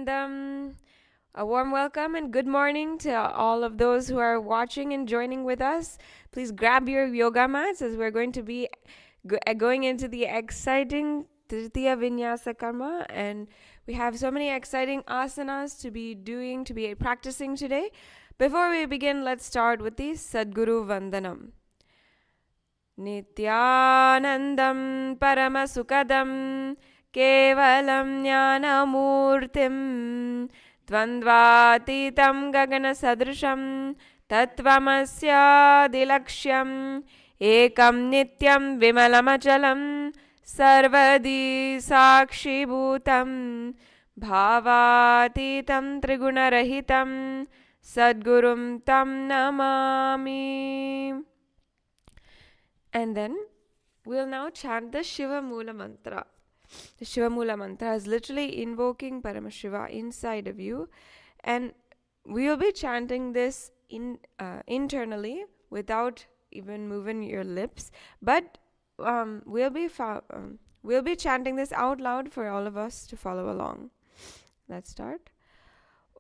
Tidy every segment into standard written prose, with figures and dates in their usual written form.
Nityanandam. A warm welcome and good morning to all of those who are watching and joining with us. Please grab your yoga mats as we're going to be going into the exciting Trithiya Vinyasa Krama, and we have so many exciting asanas to be practicing today. Before we begin, let's start with the Sadguru Vandanam. Nithyanandam Paramasukadam Kevalam Jnanamurtim Dvandvatitam Gaganasadrisham Tattvamasyadilaksham Ekam Nityam Vimalamachalam Sarvadi Sakshibhutam Bhavatitam Trigunarahitam Sadgurum Tam Namami. And then we'll now chant the Shiva Mula Mantra. The Shiva Mula Mantra is literally invoking Paramashiva inside of you, and we'll be chanting this internally without even moving your lips. But we'll be chanting this out loud for all of us to follow along. Let's start.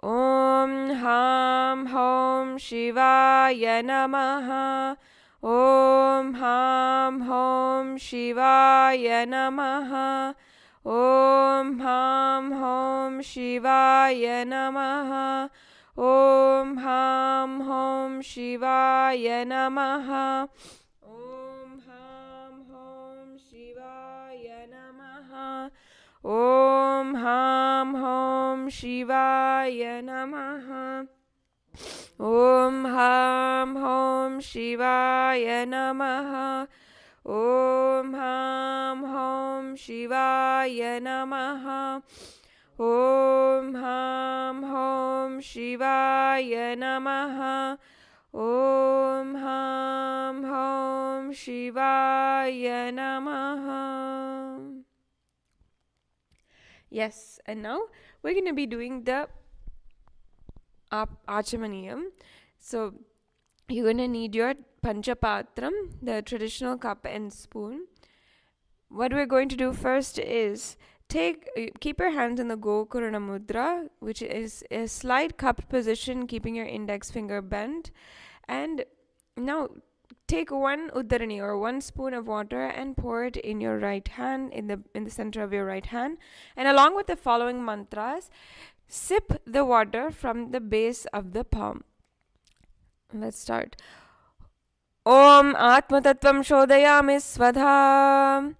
Om Ham Hom Shivaya Namaha. Om Ham Hom Shivaya Namaha. Om Ham Hom Shivaya Namaha. Om Ham Hom Shivaya Namaha. Om Ham Hom Shivaya Namaha. Om Ham Hom Shivaya Namaha. Om Ham Hom Shivaya Namaha. Om Ham Hom Shivaya Namaha. Om Ham Hom Shivaya Namaha. Om Ham Hom Shivaya Namaha. Yes, and now we're going to be doing the Achamaniyam. So you're going to need your Panchapatram, the traditional cup and spoon. What we're going to do first is keep your hands in the Gokarna Mudra, which is a slight cupped position, keeping your index finger bent. And now take one Uddarani or one spoon of water and pour it in your right hand, in the center of your right hand. And along with the following mantras, sip the water from the base of the palm. Let's start. Om Atma Tattvam Shodayami Svadha.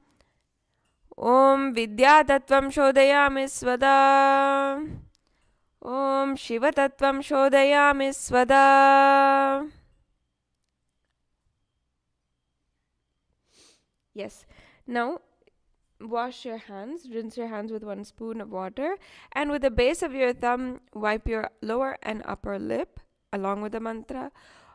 Om Vidya Tattvam Shodayami Svadha. Om Shiva Tattvam Shodayami Svadha. Yes. Now wash your hands, rinse your hands with one spoon of water, and with the base of your thumb, wipe your lower and upper lip along with the mantra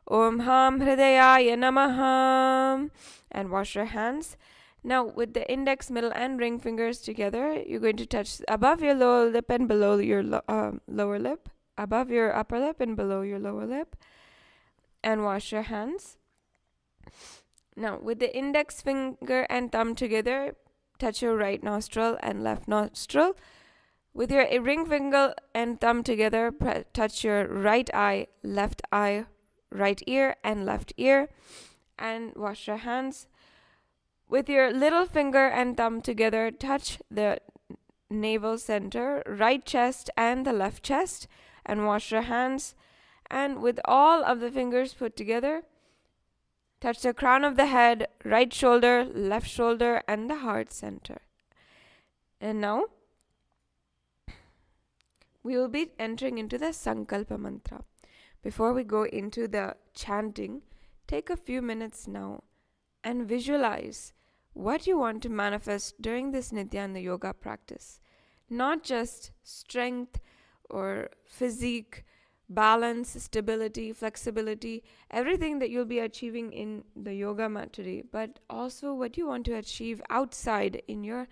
Om Ham Hridayaya Namaha, and wash your hands. Now with the index, middle and ring fingers together, you're going to touch above your lower lip and below your lower lip, above your upper lip and below your lower lip, and wash your hands. Now with the index finger and thumb together, touch your right nostril and left nostril. With your ring finger and thumb together, touch your right eye, left eye, right ear and left ear, and wash your hands. With your little finger and thumb together, touch the navel center, right chest and the left chest, and wash your hands. And with all of the fingers put together, touch the crown of the head, right shoulder, left shoulder, and the heart center. And now we will be entering into the Sankalpa Mantra. Before we go into the chanting, take a few minutes now and visualize what you want to manifest during this Nityananda yoga practice. Not just strength or physique, balance, stability, flexibility, everything that you'll be achieving in the yoga mat today, but also what you want to achieve outside in your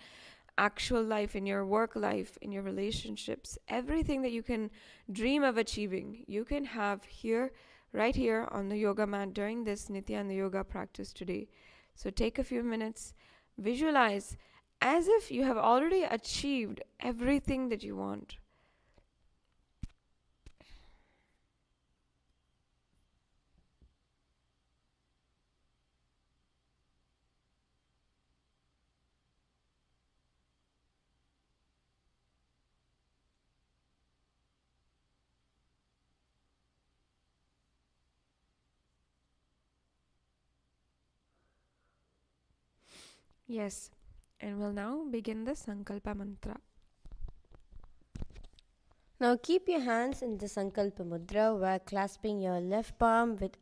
actual life, in your work life, in your relationships. Everything that you can dream of achieving, you can have here, right here on the yoga mat during this Nityananda yoga practice today. So take a few minutes, visualize as if you have already achieved everything that you want. Yes, and we'll now begin the Sankalpa Mantra. Now keep your hands in the Sankalpa Mudra while clasping your left palm with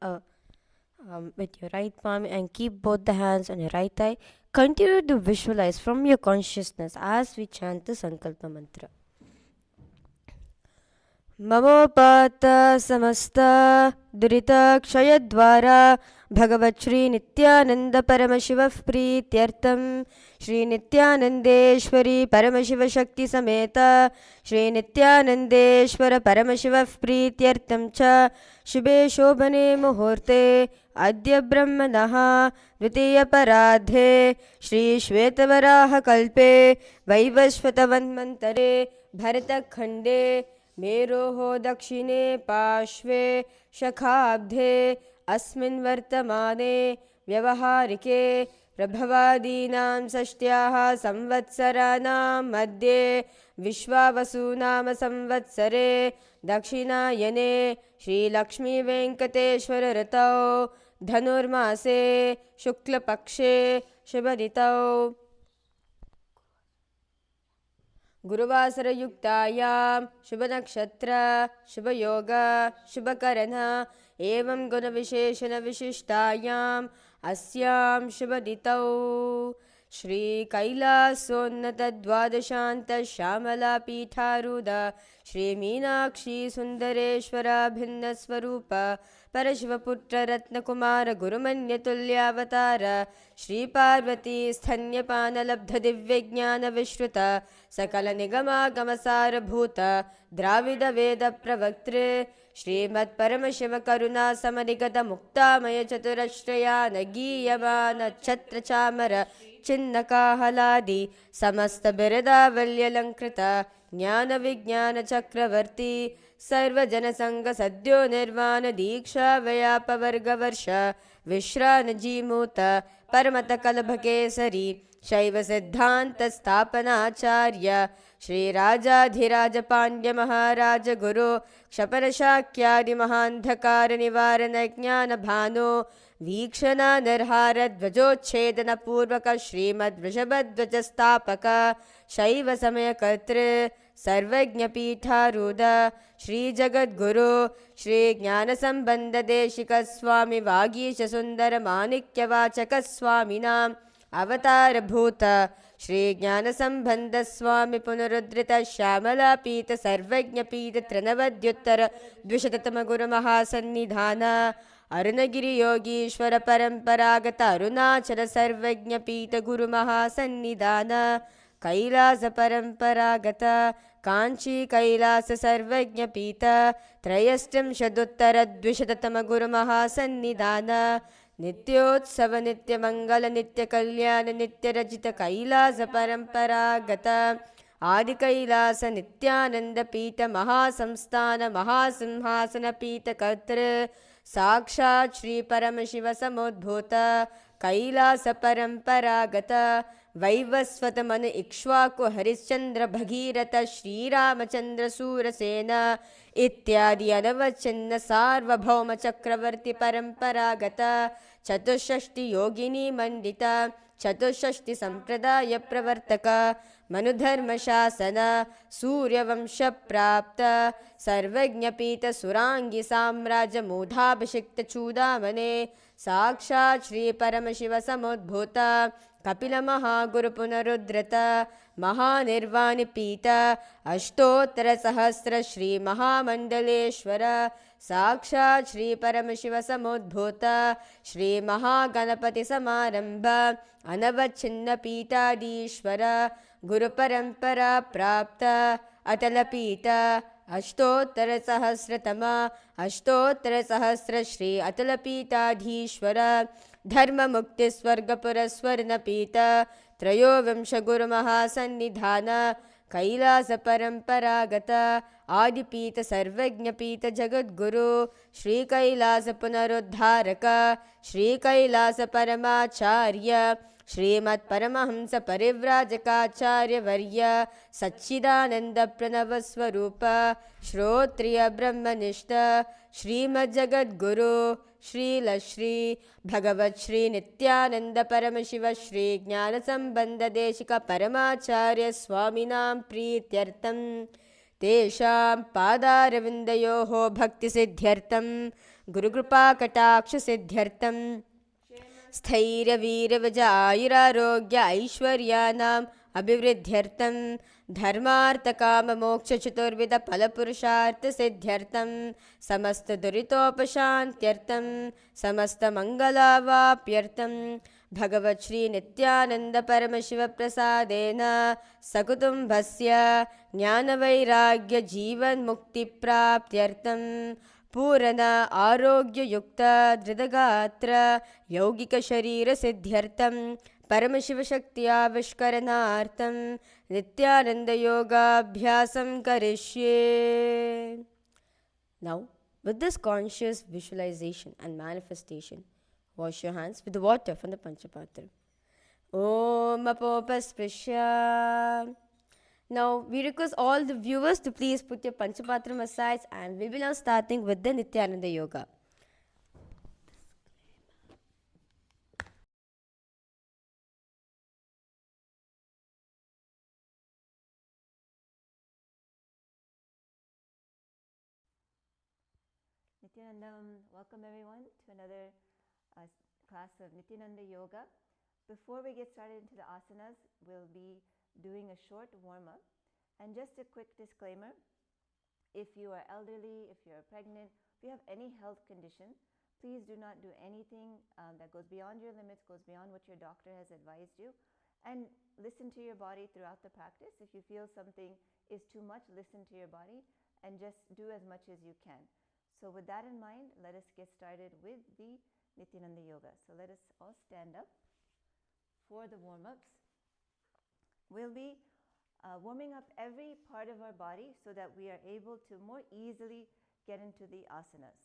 your right palm, and keep both the hands on your right thigh. Continue to visualize from your consciousness as we chant the Sankalpa Mantra. ममोपात समस्त दुरित क्षय द्वारा भगवत् श्री नित्यानंद परमशिव प्रीत्यर्थम श्री नित्यानंदेश्वरी परमशिव शक्ति समेत श्री नित्यानंदेश्वर परमशिव प्रीत्यर्थम च शुभे शोभने मुहूर्ते अद्य ब्रह्मणः द्वितीय परार्धे श्री श्वेतवराह कल्पे वैवस्वतवन्मन्तरे भरतखण्डे मेरोः दक्षिणे पार्श्वे शखाब्धे अस्मिन् वर्तमाने व्यवहारिके प्रभवादीनां षष्ट्याः संवत्सराणां मध्ये विश्वावसुनाम संवत्सरे दक्षिणायने श्रीलक्ष्मीवेङ्कटेश्वर ऋतौ धनुर्मासे शुक्लपक्षे शुभदितौ गुरुवासरयुक्तायां शुभनक्षत्र शुभयोग शुभकरण एवं गुणविशेषणविशिष्टायाम् अस्यां शुभदितौ श्री कैलासोन्नतद्वादशान्तश्यामलापीठारूढ श्री मीनाक्षी सुन्दरेश्वराभिन्नस्वरूप परशिवपुत्ररत्नकुमार गुरुमन्यतुल्यावतार श्रीपार्वती स्तन्यपानलब्धदिव्यज्ञानविश्रुत सकलनिगमागमसारभूत द्राविडवेदप्रवक्तृ श्रीमत्परमशिवकरुणासमधिगतमुक्तामयचतुरश्रया नगीयमानच्छत्रचामर चिन्नकाहलादि समस्तबिरदावल्यलङ्कृत ज्ञानविज्ञानचक्रवर्ती सर्वजनसङ्गसद्यो निर्वाणदीक्षाव्यापवर्गवर्ष विश्रानजीमूत परमतकलभकेसरी शैवसिद्धान्तस्थापनाचार्य श्रीराजाधिराजपाण्ड्यमहाराजगुरु क्षपरशाक्यादिमहान्धकारनिवारणज्ञानभानो वीक्षणानर्हारध्वजोच्छेदनपूर्वक श्रीमद्वृषभध्वजस्थापक शैवसमयकर्तृ सर्वज्ञपीठारूढ श्रीजगद्गुरु श्रीज्ञानसम्बन्धदेशिकस्वामि वागीशसुन्दरमाणिक्यवाचकस्वामिनाम् अवतारभूत श्रीज्ञानसम्बन्धस्वामि पुनरुद्धृत श्यामलापीठ सर्वज्ञपीठ त्रिनवद्युत्तर द्विशततमगुरुमहासन्निधान अरुणगिरियोगीश्वर परम्परागत अरुणाचल सर्वज्ञपीठ गुरुमहासन्निधान कैलास परम्परागत कांची कैलास सर्वज्ञपीठ त्रयस्त्रिंशदुत्तर द्विशततमगुरुमहासन्निधान नित्योत्सव नित्यमंगल नित्यकल्याण नित्यरचित कैलास परम्परागत आदि कैलास नित्यानंद पीठ महासंस्थान महासिंहासन पीठ कर्तृ साक्षात् श्री परमशिव समुद्भूत कैलास परम्परागत वैवस्वत मनु इक्ष्वाकु हरिश्चंद्र भगीरथ श्रीरामचंद्र सूरसेन इत्यादि अनवचिन्न सार्वभौम चक्रवर्ती परंपरागत चतुष्षष्टि योगिनी मंडित चतुष्षष्टि संप्रदाय प्रवर्तक मनुधर्म शासन सूर्यवंश प्राप्त सर्वज्ञपीठ सुरांगी साम्राज्य मूढ़ाभिषिक्त चूड़ामणे साक्षात् श्री परमशिव समुद्भूत कपिल महागुरु पुनरुद्धृत महानिर्वाणि पीठ अष्टोत्तर सहस्र श्री महामंडलेश्वर साक्षात् श्री परमशिव समुद्भूत श्री महागणपति समारंभ अनवच्छिन्न पीठाधीश्वर गुरु परंपरा प्राप्त अटल पीठ अष्टोत्तर सहस्र श्री अटल पीठाधीश्वर धर्म मुक्ति स्वर्गपुर स्वर्णपीठ त्रयोविंश गुरु महासन्निधान कैलास परंपरागत आदिपीठ सर्वज्ञपीठ जगद्गुरु श्री कैलास पुनरुद्धारक श्री कैलास परमाचार्य श्रीमत् परमहंस परिव्राजकाचार्य वर्य सच्चिदानंद प्रणव स्वरूप श्रोत्रिय ब्रह्मनिष्ठ श्रीमद् जगद्गुरु श्रीलश्री भगवत् श्री नित्यानंद परमशिव श्री ज्ञान संबंध देशिक परमाचार्य स्वामिनां प्रीत्यर्थं तेषां पादारविन्दयोः भक्तिसिद्ध्यर्थं गुरुकृपाकटाक्षसिद्ध्यर्थं स्थैर्यवीरवज आयुरारोग्य ऐश्वर्याणाम् अभिवृद्ध्यर्थं धर्मार्थकाममोक्षचतुर्विध फलपुरुषार्थसिद्ध्यर्थं समस्तदुरितोपशान्त्यर्थं समस्तमङ्गलावाप्यर्थं भगवत् श्री नित्यानंद परमशिवप्रसादेन सकुटुम्बस्य ज्ञानवैराग्य जीवन्मुक्तिप्राप्त्यर्थं पूर्ण आरोग्ययुक्त धृतगात्र यौगिकशरीरसिद्ध्यर्थं परमशिवशक्त्याविष्करणार्थं नित्यानन्दयोगाभ्यासं करिष्ये. Now, with this conscious visualization and manifestation, wash your hands with the water from the Panchapatra. Om Apopasprisya. Now, we request all the viewers to please put your Panchapatram aside, and we will now starting with the Nithyananda Yoga. Nithyananda, welcome everyone to another class of Nithyananda Yoga. Before we get started into the asanas, we'll be doing a short warm-up. And just a quick disclaimer, if you are elderly, if you're pregnant, if you have any health condition, please do not do anything that goes beyond your limits, goes beyond what your doctor has advised you. And listen to your body throughout the practice. If you feel something is too much, listen to your body and just do as much as you can. So with that in mind, let us get started with the Nithyananda Yoga. So let us all stand up for the warm-ups. We'll be warming up every part of our body so that we are able to more easily get into the asanas.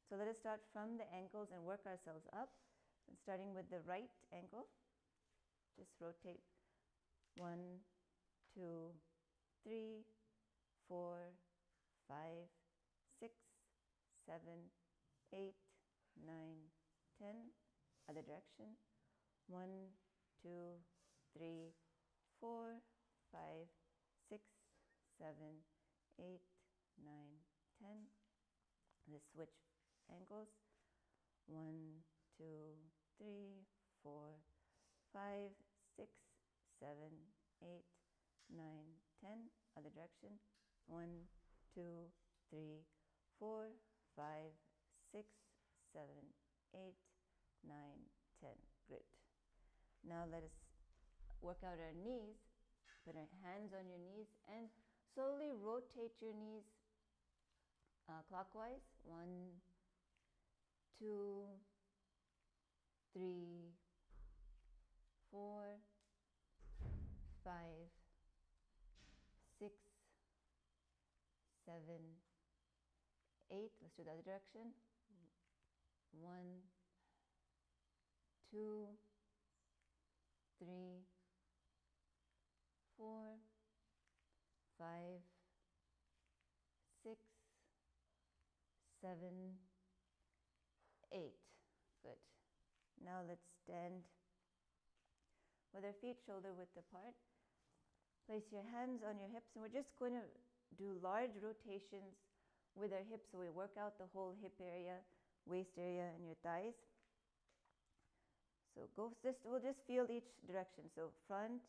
So let us start from the ankles and work ourselves up. Starting with the right ankle, just rotate 1, 2, 3, 4, 5, 6, 7, 8, 9, 10. Other direction. 1, 2, 3, 4, 5, 6, 7, 8, 9, 10. Let's switch ankles. 1, 2, 3, 4, 5, 6, 7, 8, 9, 10. Other direction. 1, 2, 3, 4, 5, 6, 7, 8, 9, 10. Great. Now let us work out our knees. Put our hands on your knees and slowly rotate your knees clockwise. 1, 2, 3, 4, 5, 6, 7, 8. Let's do the other direction. 1, 2, 3, 4, 5, 6, 7, 8. Good. Now let's stand with our feet shoulder width apart. Place your hands on your hips, and we're just going to do large rotations with our hips, so we work out the whole hip area, waist area, and your thighs. So we'll just feel each direction. So front,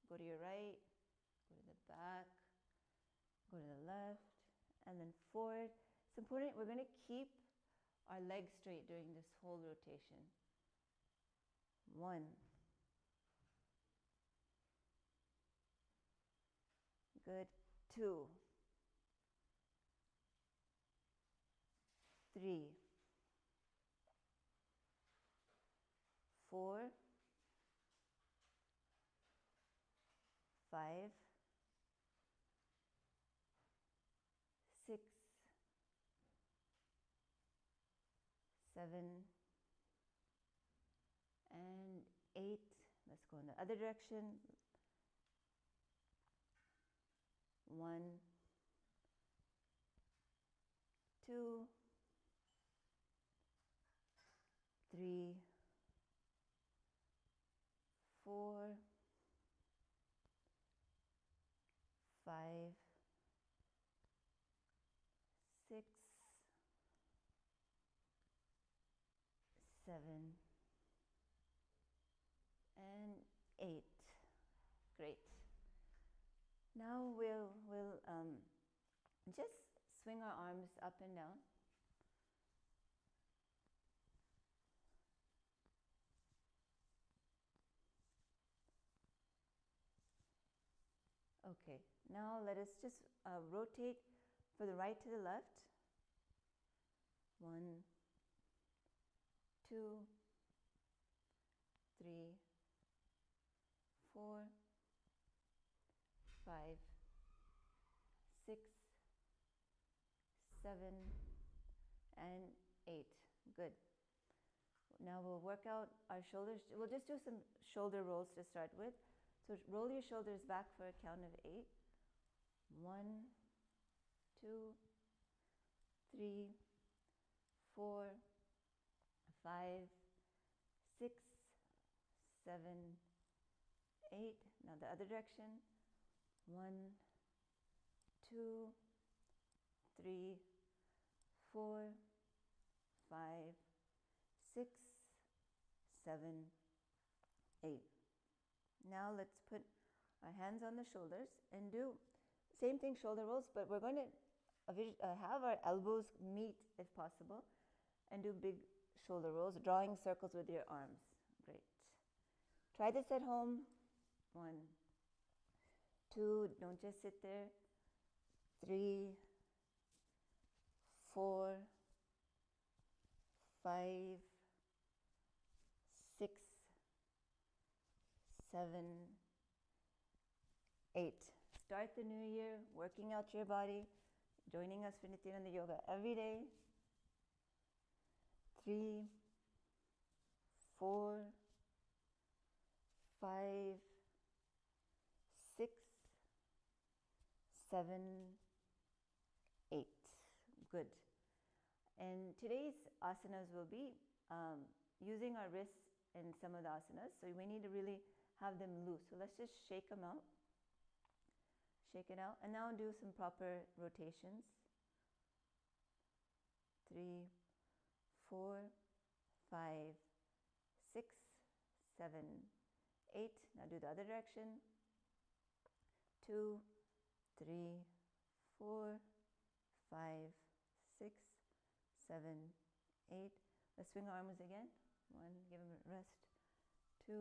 go to your right, go to the back, go to the left, and then forward. It's important, we're going to keep our legs straight during this whole rotation. 1. Good. 2. 3. 4. 5. 6. 7. And 8. Let's go in the other direction. 1, 2, 3, 4, 5, 6, 7, and 8. Great. Now we'll just swing our arms up and down. Okay, now let us just rotate from the right to the left. 1, 2, 3, 4, 5, 6, 7, and 8. Good. Now we'll work out our shoulders. We'll just do some shoulder rolls to start with. So roll your shoulders back for a count of 8. 1, 2, 3, 4, 5, 6, 7, 8. Now the other direction. 1, 2, 3, 4, 5, 6, 7, 8. Now let's put our hands on the shoulders and do same thing, shoulder rolls, but we're going to have our elbows meet if possible and do big shoulder rolls, drawing circles with your arms. Great. Try this at home. 1, 2, don't just sit there. 3, 4, 5, 6, 7, 8. Start the new year working out your body, joining us for Nithyananda Yoga every day. 3, 4, 5, 6, 7, 8. Good. And today's asanas will be using our wrists in some of the asanas. So we need to really have them loose. So let's just shake them out. Shake it out. And now do some proper rotations. 3, 4, 5, 6, 7, 8. Now do the other direction. 2, 3, 4, 5, 6, 7, 8. Let's swing our arms again. 1, give them a rest. 2,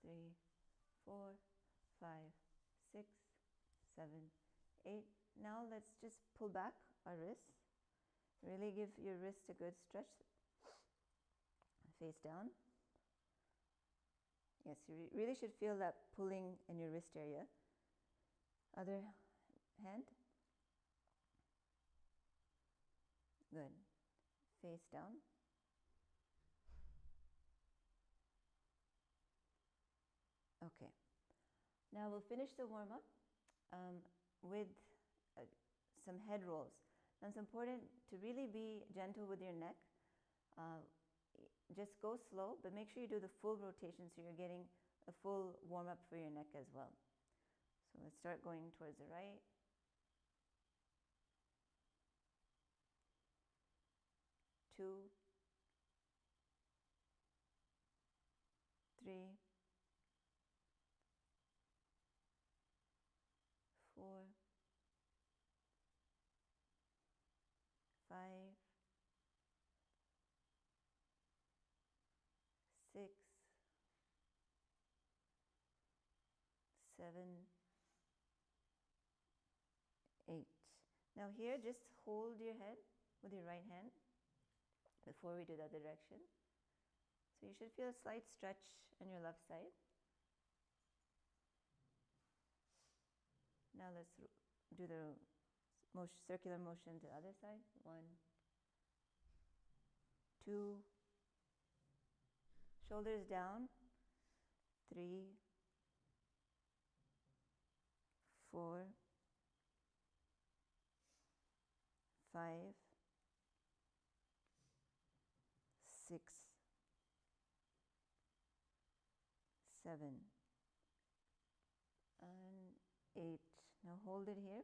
3, 4, 5, 6, 7, 8. Now let's just pull back our wrists. Really give your wrist a good stretch. Face down. Yes, you really should feel that pulling in your wrist area. Other hand. Good. Face down. Okay. Now we'll finish the warm-up with some head rolls. Now it's important to really be gentle with your neck. Just go slow, but make sure you do the full rotation so you're getting a full warm-up for your neck as well. So let's start going towards the right. 2, 3, 4, 5, 6, 7, 8. Now here, just hold your head with your right hand before we do the other direction. So you should feel a slight stretch on your left side. Now let's do the circular motion to the other side. 1, 2, shoulders down. 3, 4, 5, 6, 7 and 8. Now hold it here.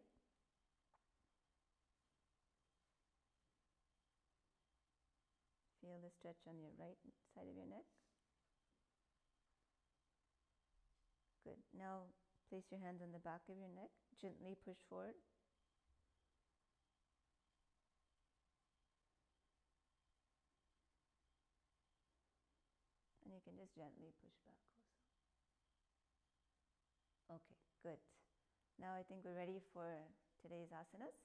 Feel the stretch on your right side of your neck. Good. Now place your hands on the back of your neck. Gently push forward. And you can just gently push back also. Okay, good. Now I think we're ready for today's asanas.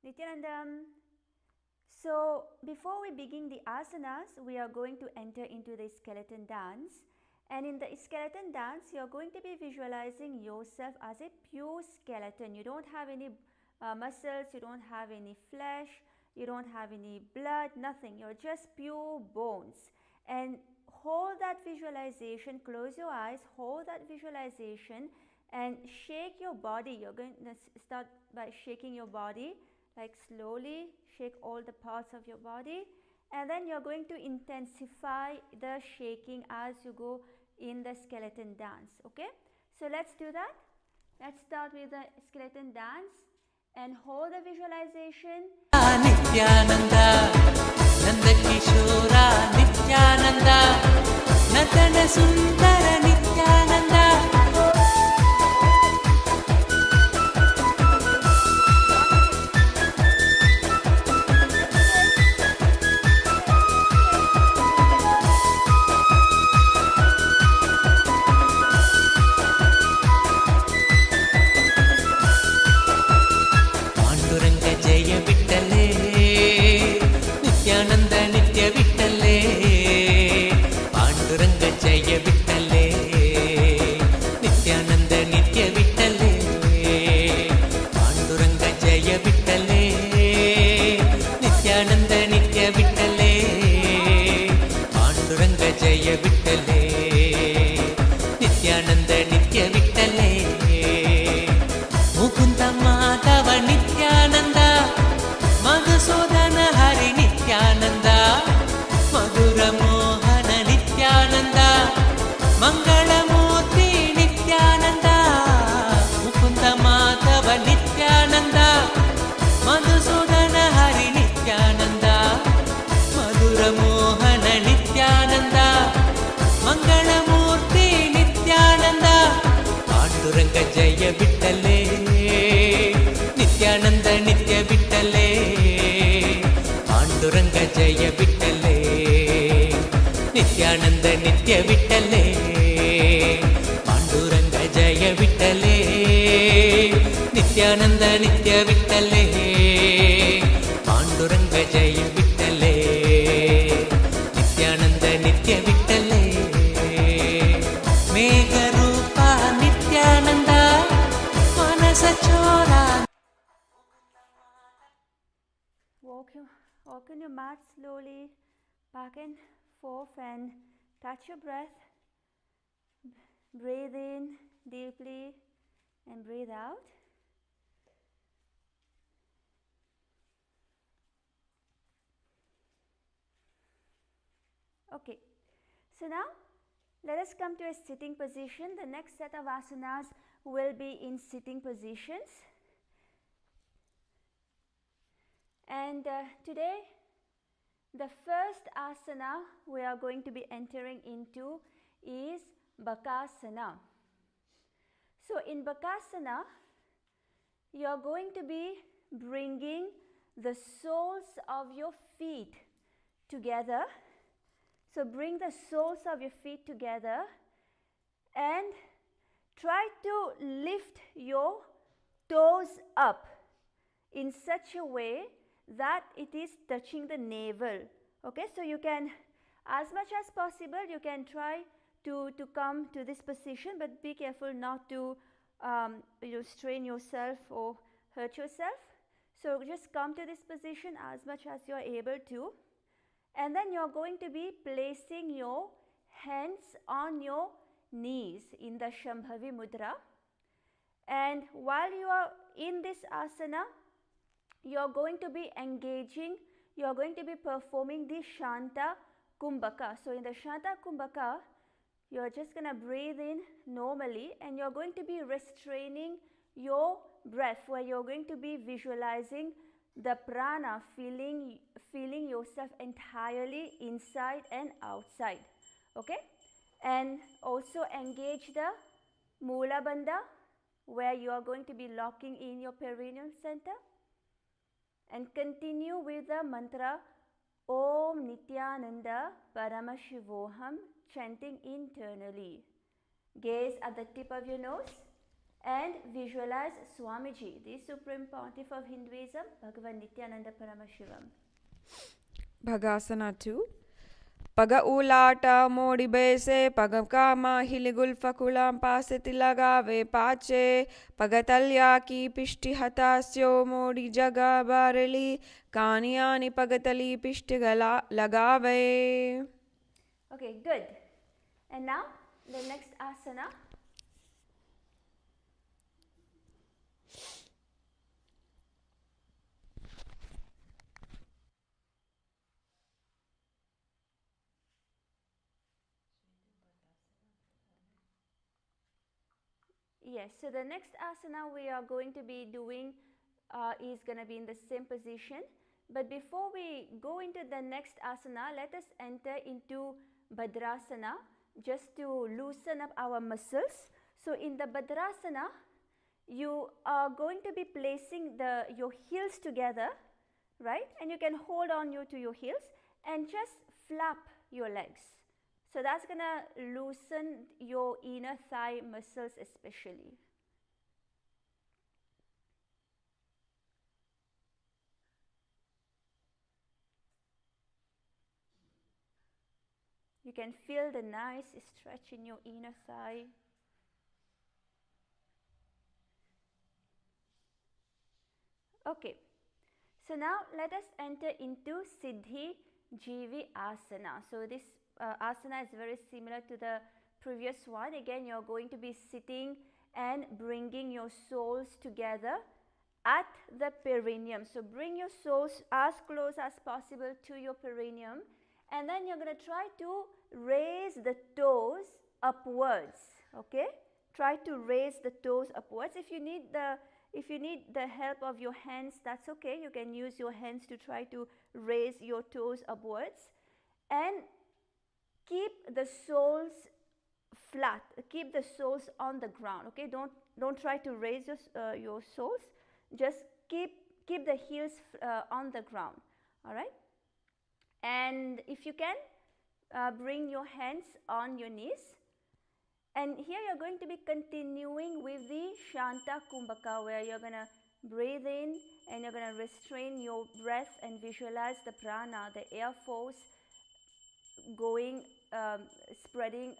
Nithyananda. So before we begin the asanas, we are going to enter into the skeleton dance. And in the skeleton dance, you are going to be visualizing yourself as a pure skeleton. You don't have any muscles, you don't have any flesh, you don't have any blood, nothing. You're just pure bones. And hold that visualization, close your eyes, hold that visualization and shake your body. You're going to start by shaking your body, like slowly shake all the parts of your body, and then you're going to intensify the shaking as you go in the skeleton dance. Okay, so let's do that. Let's start with the skeleton dance and hold the visualization. Nithyananda Nanda Kishora Nithyananda Natana Sundara Nithyananda. Jaya Vittale Nithyananda Nitya Vittale Panduranga Jaya Vittale Nithyananda Nitya Vittale Panduranga Jaya Vittale Nithyananda Nitya Vittale Panduranga Jaya walk on your mat slowly, back and forth, and touch your breath. Breathe in deeply and breathe out. Okay, so now let us come to a sitting position. The next set of asanas will be in sitting positions. And today, the first asana we are going to be entering into is Bakasana. So in Bakasana, you are going to be bringing the soles of your feet together. So bring the soles of your feet together and try to lift your toes up in such a way that it is touching the navel. Okay, so you can, as much as possible, you can try to come to this position, but be careful not to strain yourself or hurt yourself. So just come to this position as much as you are able to. And then you are going to be placing your hands on your knees in the Shambhavi Mudra. And while you are in this asana, you are going to be engaging, you are going to be performing the Shanta Kumbhaka. So in the Shanta Kumbhaka, you are just going to breathe in normally, and you are going to be restraining your breath, where you are going to be visualizing the prana, feeling yourself entirely inside and outside. Okay, and also engage the Mula Bandha, where you are going to be locking in your perineum center, and continue with the mantra Om Nithyananda Paramashivoham, chanting internally. Gaze at the tip of your nose and visualize Swamiji, the Supreme Pontiff of Hinduism, Bhagavan Nithyananda Paramashivam. Bhagasana 2. Paga ulata modi bese, paga kama hiligul fakulam paseti lagave pache, pagatalya ki pishti hatasyo modi jaga bareli, kaniani pagatali pishti lagave. Okay, good. And now the next asana. Yes, so the next asana we are going to be doing is going to be in the same position. But before we go into the next asana, let us enter into Bhadrasana just to loosen up our muscles. So in the Bhadrasana, you are going to be placing your heels together, right? And you can hold on to your heels and just flap your legs. So that's going to loosen your inner thigh muscles especially. You can feel the nice stretch in your inner thigh. Okay, so now let us enter into Siddhi Jivi Asana. So this asana is very similar to the previous one. Again, you're going to be sitting and bringing your soles together at the perineum. So bring your soles as close as possible to your perineum, and then you're going to try to raise the toes upwards. Okay, try to raise the toes upwards. If you need the help of your hands, that's okay. You can use your hands to try to raise your toes upwards, and keep the soles flat. Keep the soles on the ground. Okay, don't try to raise your soles. Just keep the heels on the ground. All right, and if you can, bring your hands on your knees. And here you're going to be continuing with the Shanta Kumbhaka, where you're going to breathe in and you're going to restrain your breath and visualize the prana, the air force going, spreading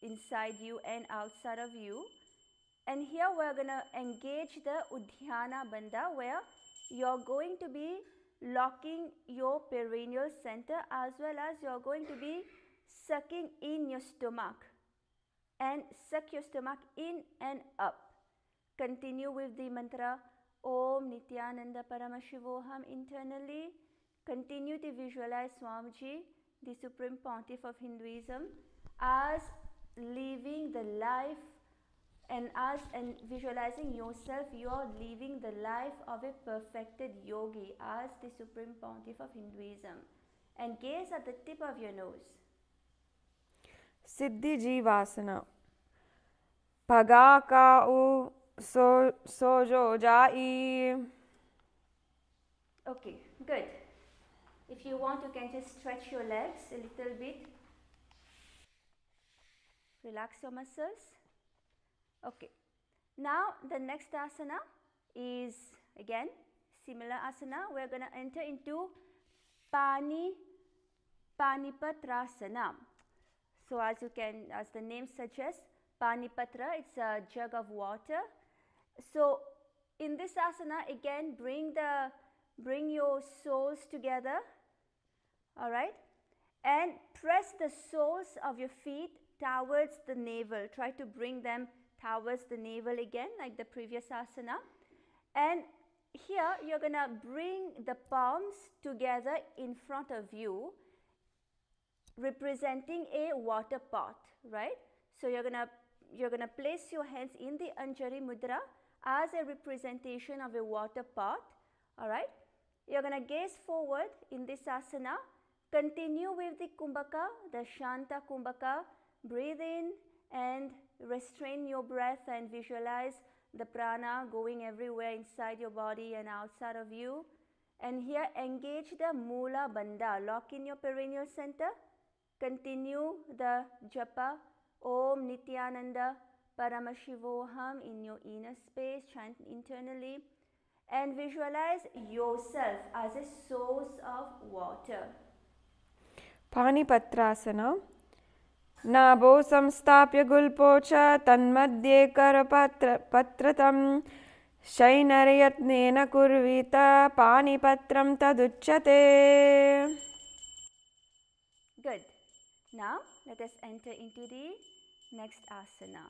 inside you and outside of you. And here we're going to engage the Udhyana Bandha, where you're going to be locking your perineal center, as well as you're going to be sucking in your stomach and suck your stomach in and up. Continue with the mantra Om Nithyananda Paramashivoham internally. Continue to visualize Swamiji, the Supreme Pontiff of Hinduism, as living the life and visualizing yourself, you're living the life of a perfected yogi as the Supreme Pontiff of Hinduism. And gaze at the tip of your nose. Siddhi Jivasana. Pagaka u sojo jai. Okay, good. If you want, you can just stretch your legs a little bit. Relax your muscles. Okay. Now the next asana is again similar asana. We're going to enter into Panipatrasana. So as the name suggests, Panipatra, it's a jug of water. So in this asana, again, bring your soles together, all right, and press the soles of your feet towards the navel. Try to bring them towards the navel again, like the previous asana. And here you're going to bring the palms together in front of you, representing a water pot, right? So you're going to place your hands in the Anjali Mudra as a representation of a water pot, all right? You're going to gaze forward in this asana. Continue with the Kumbhaka, the Shanta Kumbhaka. Breathe in and restrain your breath and visualize the prana going everywhere inside your body and outside of you. And here engage the Mula Bandha. Lock in your perineal center. Continue the japa Om Nithyananda Paramashivoham in your inner space. Chant internally. And visualize yourself as a source of water. Panipatrasana. Nabo samstapya gulpocha tanmadye karapatratam shainarayatnena kurvita panipatram taduchyate. Good. Now let us enter into the next asana.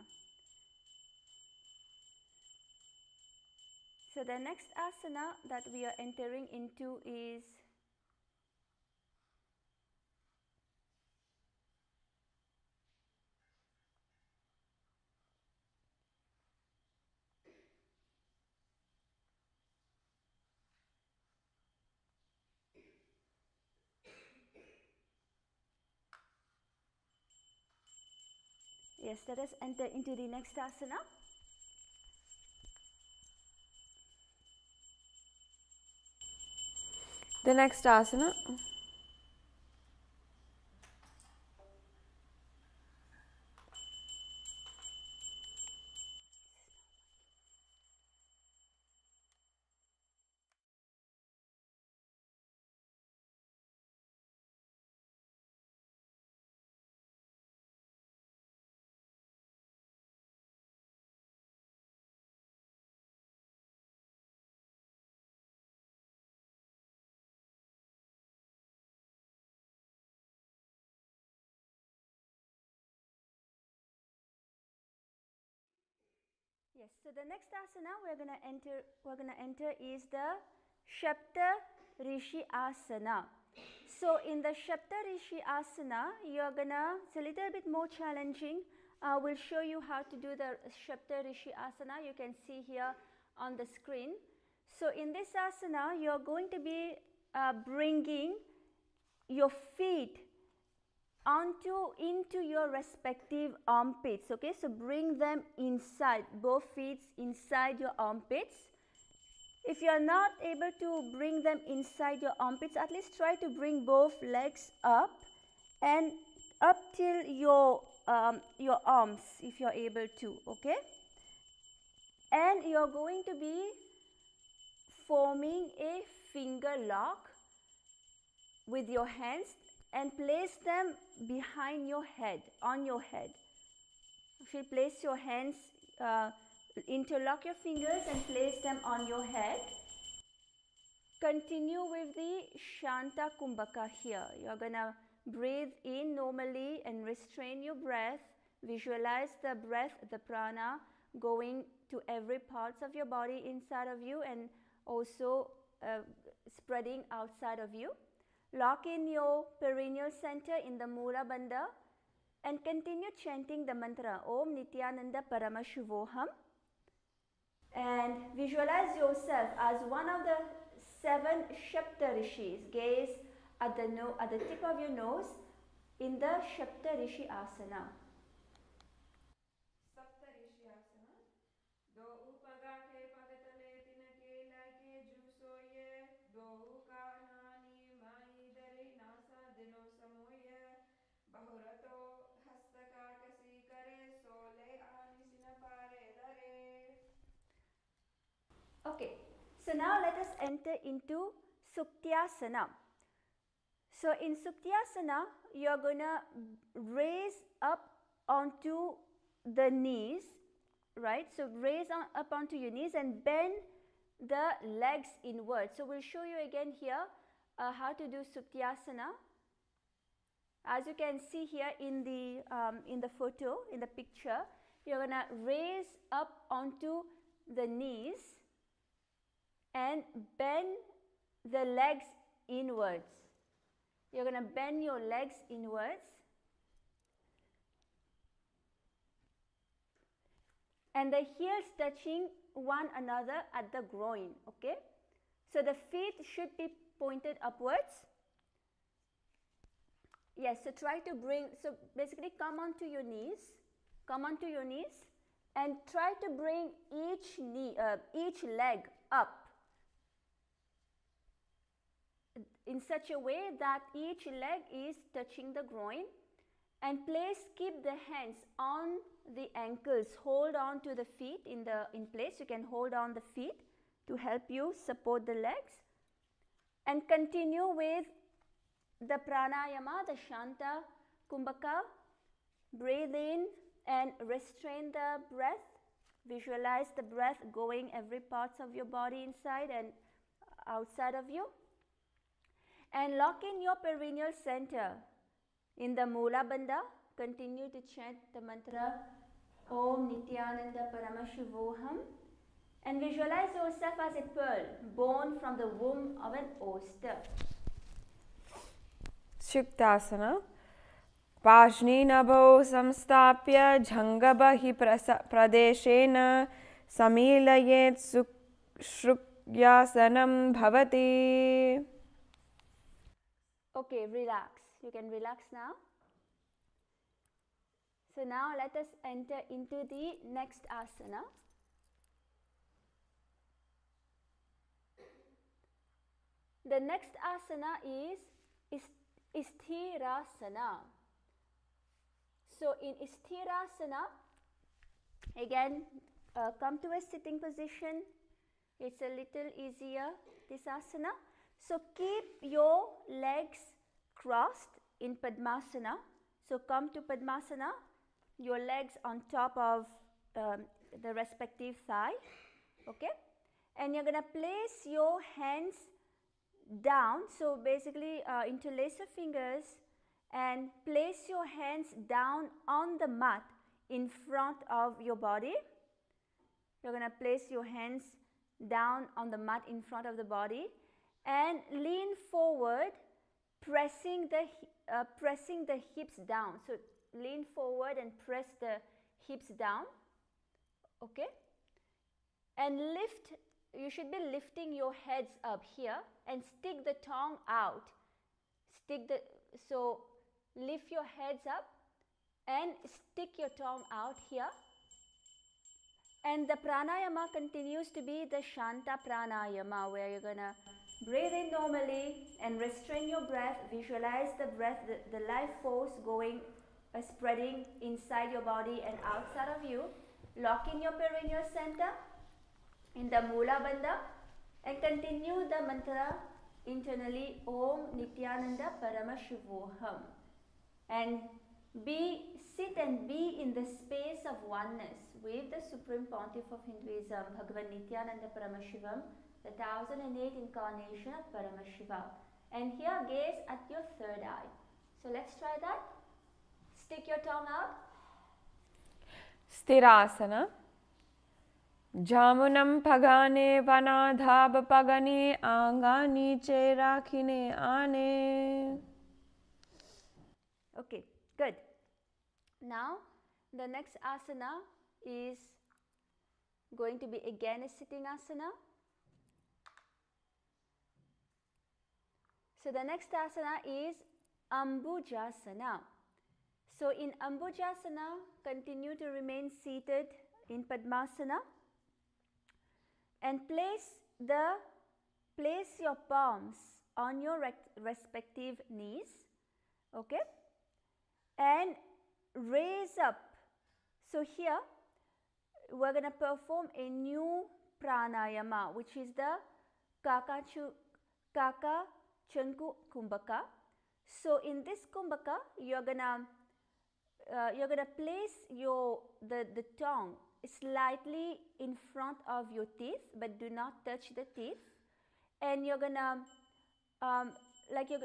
So the next asana that we are entering into is yes, let us enter into the next asana. The next asana. Yes, so the next asana we're going to enter is the Shapta Rishi Asana. So in the Shapta Rishi Asana, it's a little bit more challenging. We'll show you how to do the Shapta Rishi Asana. You can see here on the screen. So in this asana, you're going to be bringing your feet into your respective armpits. Okay, so bring them inside, both feet inside your armpits. If you are not able to bring them inside your armpits, at least try to bring both legs up and up till your arms if you are able to. Okay, and you are going to be forming a finger lock with your hands and place them behind your head, on your head. If you place your hands, interlock your fingers and place them on your head. continue with the Shanta Kumbhaka here. You're going to breathe in normally and restrain your breath. Visualize the breath, the prana, going to every parts of your body inside of you and also spreading outside of you. Lock in your perineal center in the Mula Bandha and continue chanting the mantra Om Nithyananda Paramashivoham, and visualize yourself as one of the 7 Shapta Rishis. Gaze at the tip of your nose in the Shapta Rishi Asana. Sapta Rishi Asana. Do upaga ke pagatale tinake laike jusoye. Do ka anani mai dare nasa dilo samoye. Bahurato hastaka kasi kare sole ani sinapare dare. Okay, so now let us enter into Suktyasana. So in Suktyasana, you're going to raise up onto the knees, right? So raise up onto your knees and bend the legs inward. So we'll show you again here how to do Suktyasana. As you can see here in the photo, in the picture, you're going to raise up onto the knees and bend the legs inwards. You're going to bend your legs inwards and the heels touching one another at the groin, okay? So the feet should be pointed upwards. Yes, so try to bring, so basically come onto your knees and try to bring each leg up in such a way that each leg is touching the groin, and keep the hands on the ankles. Hold on to the feet in place. You can hold on the feet to help you support the legs, and continue with the pranayama, the Shanta Kumbhaka. Breathe in and restrain the breath. Visualize the breath going every parts of your body inside and outside of you. And lock in your perineal center in the Mula Bandha. Continue to chant the mantra Om Nithyananda Paramashivoham, and visualize yourself as a pearl born from the womb of an oyster. Shuktasana. Pajninabho samstapya jhangabahi pradeshena samilayet shrukyasanam bhavati. Okay, relax. You can relax now. So now let us enter into the next asana. The next asana is Isthirasana. So in Isthirasana, again, come to a sitting position. It's a little easier, this asana. So keep your legs crossed in Padmasana. So come to Padmasana, your legs on top of the respective thigh, okay? And you're going to place your hands down. So basically interlace your fingers and place your hands down on the mat in front of your body. You're going to place your hands down on the mat in front of the body and lean forward, pressing the hips down. So lean forward and press the hips down, okay? And lift, you should be lifting your heads up here and stick the tongue out. So lift your heads up and stick your tongue out here. And the pranayama continues to be the Shanta pranayama, where you're going to breathe in normally and restrain your breath. Visualize the breath, the life force going, spreading inside your body and outside of you. Lock in your perineal center in the Mula Bandha and continue the mantra internally Om Nithyananda Paramashivoham. And Sit and be in the space of oneness with the Supreme Pontiff of Hinduism, Bhagavan Nithyananda Paramashivam, the 1008 incarnation of Paramashiva. And here gaze at your third eye. So let's try that. Stick your tongue out. Sthirasana. Jamunam pagane vanadhab pagane angani che rakhine ane. Okay, good. Now, the next asana is going to be again a sitting asana. So the next asana is Ambujasana. So in Ambujasana, continue to remain seated in Padmasana and place your palms on your respective knees, okay, and raise up. So here we're going to perform a new pranayama, which is the Kaka Chanku Kumbhaka. So in this Kumbhaka, you're gonna place the tongue slightly in front of your teeth, but do not touch the teeth, and you're gonna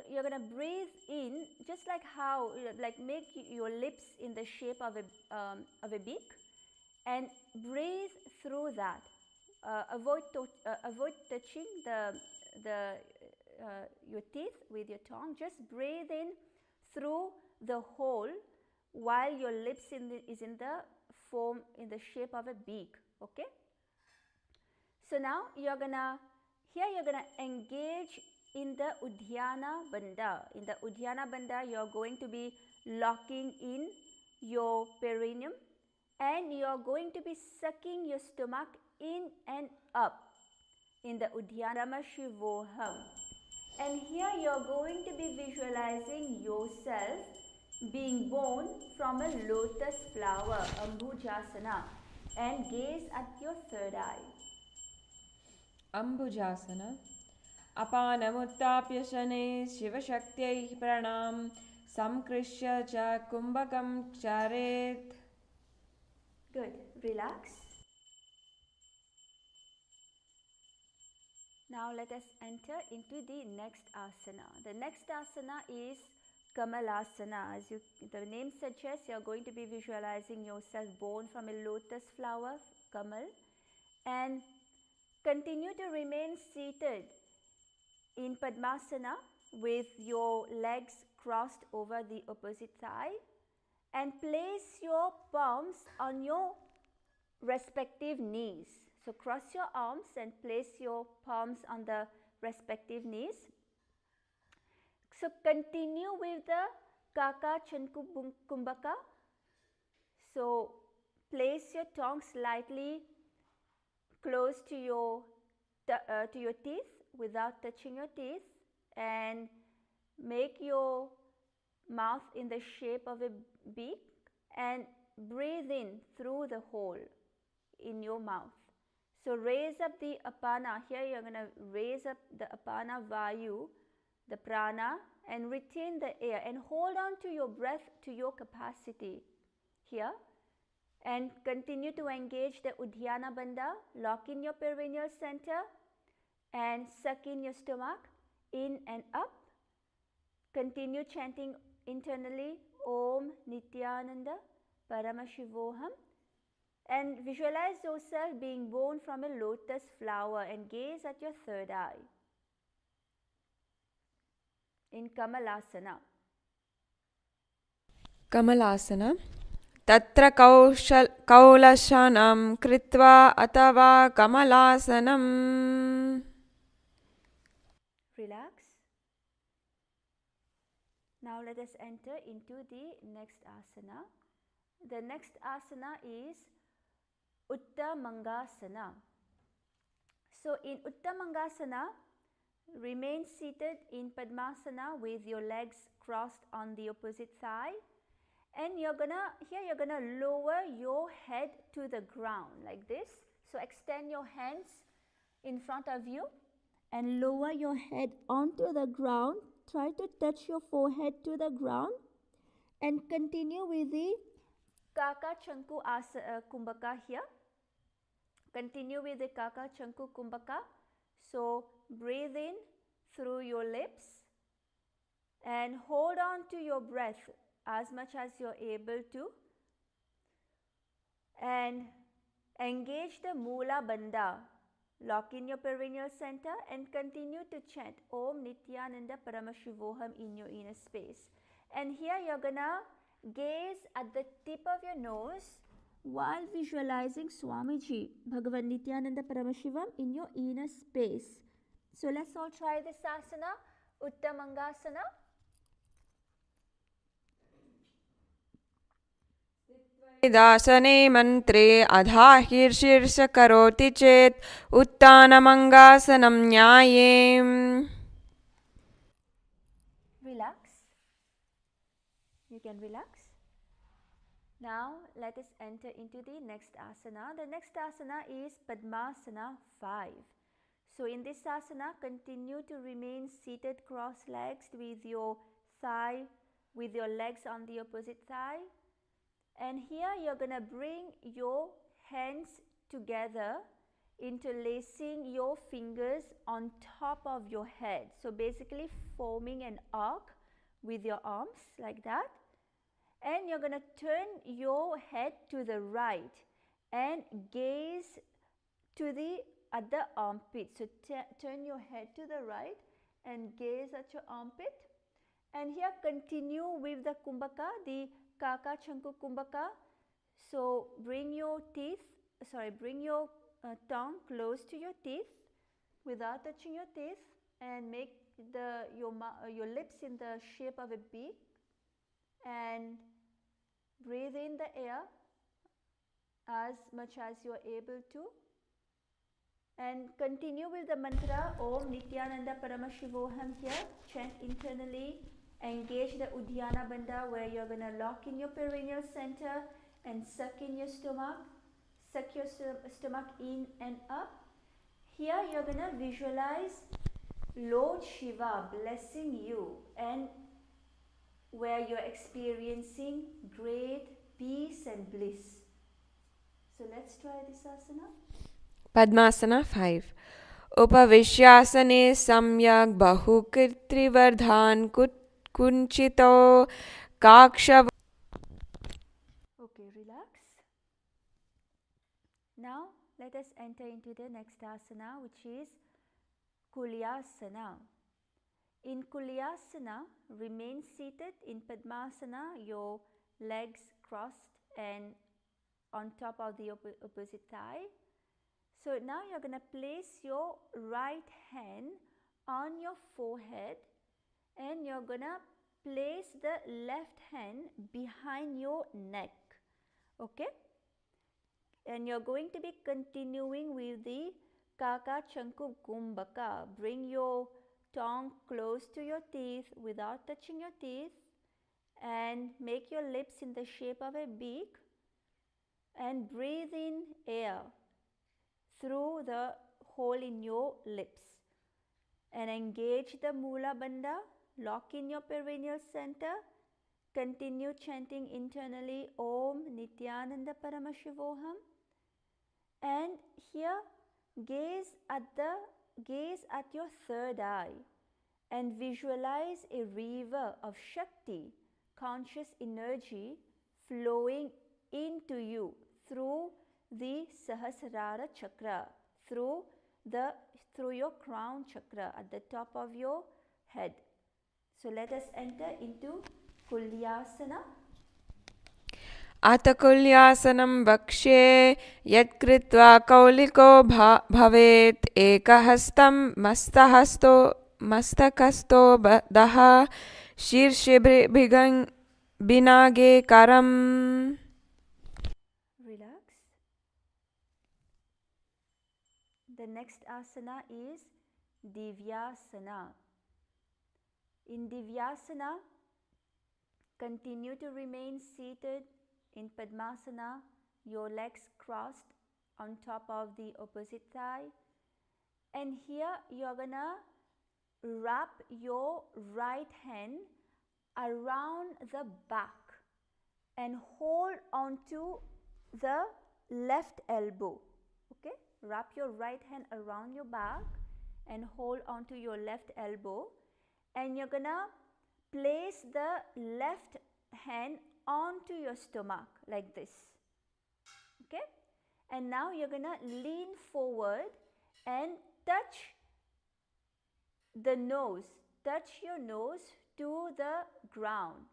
you're gonna breathe in, just like how make your lips in the shape of a beak, and breathe through that. Avoid touching your teeth with your tongue. Just breathe in through the hole while your lips is in the form, in the shape of a beak. Okay. So now you're gonna engage in the Udhyana Bandha. In the Udhyana Bandha, you're going to be locking in your perineum, and you're going to be sucking your stomach in and up in the Udhyana Shivoham. And here you're going to be visualizing yourself being born from a lotus flower, Ambujasana, and gaze at your third eye. Ambujasana. Apanamuttapya shane Shiva Shaktyaih pranam samkrishya cha kumbhakam charet. Good. Relax. Now let us enter into the next asana. The next asana is Kamalasana. As the name suggests, you are going to be visualizing yourself born from a lotus flower, Kamal, and continue to remain seated in Padmasana with your legs crossed over the opposite thigh, and place your palms on your respective knees. So cross your arms and place your palms on the respective knees. So continue with the Kaka Chanku Kumbhaka. So place your tongue slightly close to your teeth without touching your teeth, and make your mouth in the shape of a beak, and breathe in through the hole in your mouth. So raise up the apana. Here you're going to raise up the apana vayu, the prana, and retain the air, and hold on to your breath to your capacity here, and continue to engage the Udhyana Bandha. Lock in your perineal center and suck in your stomach in and up. Continue chanting internally Om Nithyananda Paramashivoham, and visualize yourself being born from a lotus flower, and gaze at your third eye in Kamalasana. Kamalasana. Tatra kaulashanam kritva atava kamalasanam. Relax. Now let us enter into the next asana. The next asana is Uttamangasana. So in Uttamangasana, remain seated in Padmasana with your legs crossed on the opposite thigh, and you're gonna lower your head to the ground like this. So extend your hands in front of you and lower your head onto the ground. Try to touch your forehead to the ground, And continue with the Kaka Chanku Kumbhaka here. Continue with the Kaka Chanku Kumbhaka. So breathe in through your lips and hold on to your breath as much as you're able to, and engage the Mula Bandha. Lock in your perineal center and continue to chant Om Nithyananda Paramashivoham in your inner space. And here you're gonna gaze at the tip of your nose while visualizing Swamiji, Bhagavan Nithyananda Paramashivam, in your inner space. So let's all try this asana, Uttamangasana. दासने मन्त्रे अधाहीर्षीर्ष करोति चेत् उत्तानमङ्गासनं न्यायेम्. Relax. You can relax. Now let us enter into the next asana. The next asana is Padmasana 5. So in this asana, continue to remain seated cross-legged with your legs on the opposite thigh. And here you're going to bring your hands together, interlacing your fingers on top of your head. So basically forming an arc with your arms like that. And you're going to turn your head to the right and gaze at the armpit. So turn your head to the right and gaze at your armpit. And here continue with the Kumbhaka, the Kaka Chanku Kumbhaka. So bring your tongue close to your teeth without touching your teeth, and make your lips in the shape of a beak, and breathe in the air as much as you are able to, and continue with the mantra Om Nithyananda Paramashivoham here. Chant internally, engage the Uddiyana Bandha, where you're going to lock in your perineal center and suck in your stomach, suck your stomach in and up. Here you're going to visualize Lord Shiva blessing you, and where you're experiencing great peace and bliss. So let's try this asana. Padmasana 5. Upavishyasane samyak bahukirtrivardhan kunchito kaksha. Okay, relax. Now let us enter into the next asana, which is Kulyasana. In Kulyasana, remain seated. In Padmasana, your legs crossed and on top of the opposite thigh. So now you're going to place your right hand on your forehead, and you're going to place the left hand behind your neck. Okay? And you're going to be continuing with the Kaka Chanku Kumbhaka. Bring your tongue close to your teeth without touching your teeth, and make your lips in the shape of a beak, and breathe in air through the hole in your lips, and engage the Mula Bandha. Lock in your perineal center. Continue chanting internally Om Nithyananda Paramashivoham, and here gaze at your third eye and visualize a river of Shakti, conscious energy, flowing into you through the Sahasrara chakra, through your crown chakra at the top of your head. So let us enter into Kulyasana. अतकुल्यासनं वक्ष्ये यत्कृत्वा कौलिको भवेत् एकहस्तं मस्तकस्थो दः शीर्षभिगं बिनागे करम्. Relax. The next asana is Divyasana. In Divyasana, continue to remain seated. In Padmasana, your legs crossed on top of the opposite thigh. And here you're gonna wrap your right hand around the back and hold onto the left elbow. Okay, wrap your right hand around your back and hold onto your left elbow, and you're gonna place the left hand onto your stomach like this. Okay, and now you're gonna lean forward and touch the nose, touch your nose to the ground.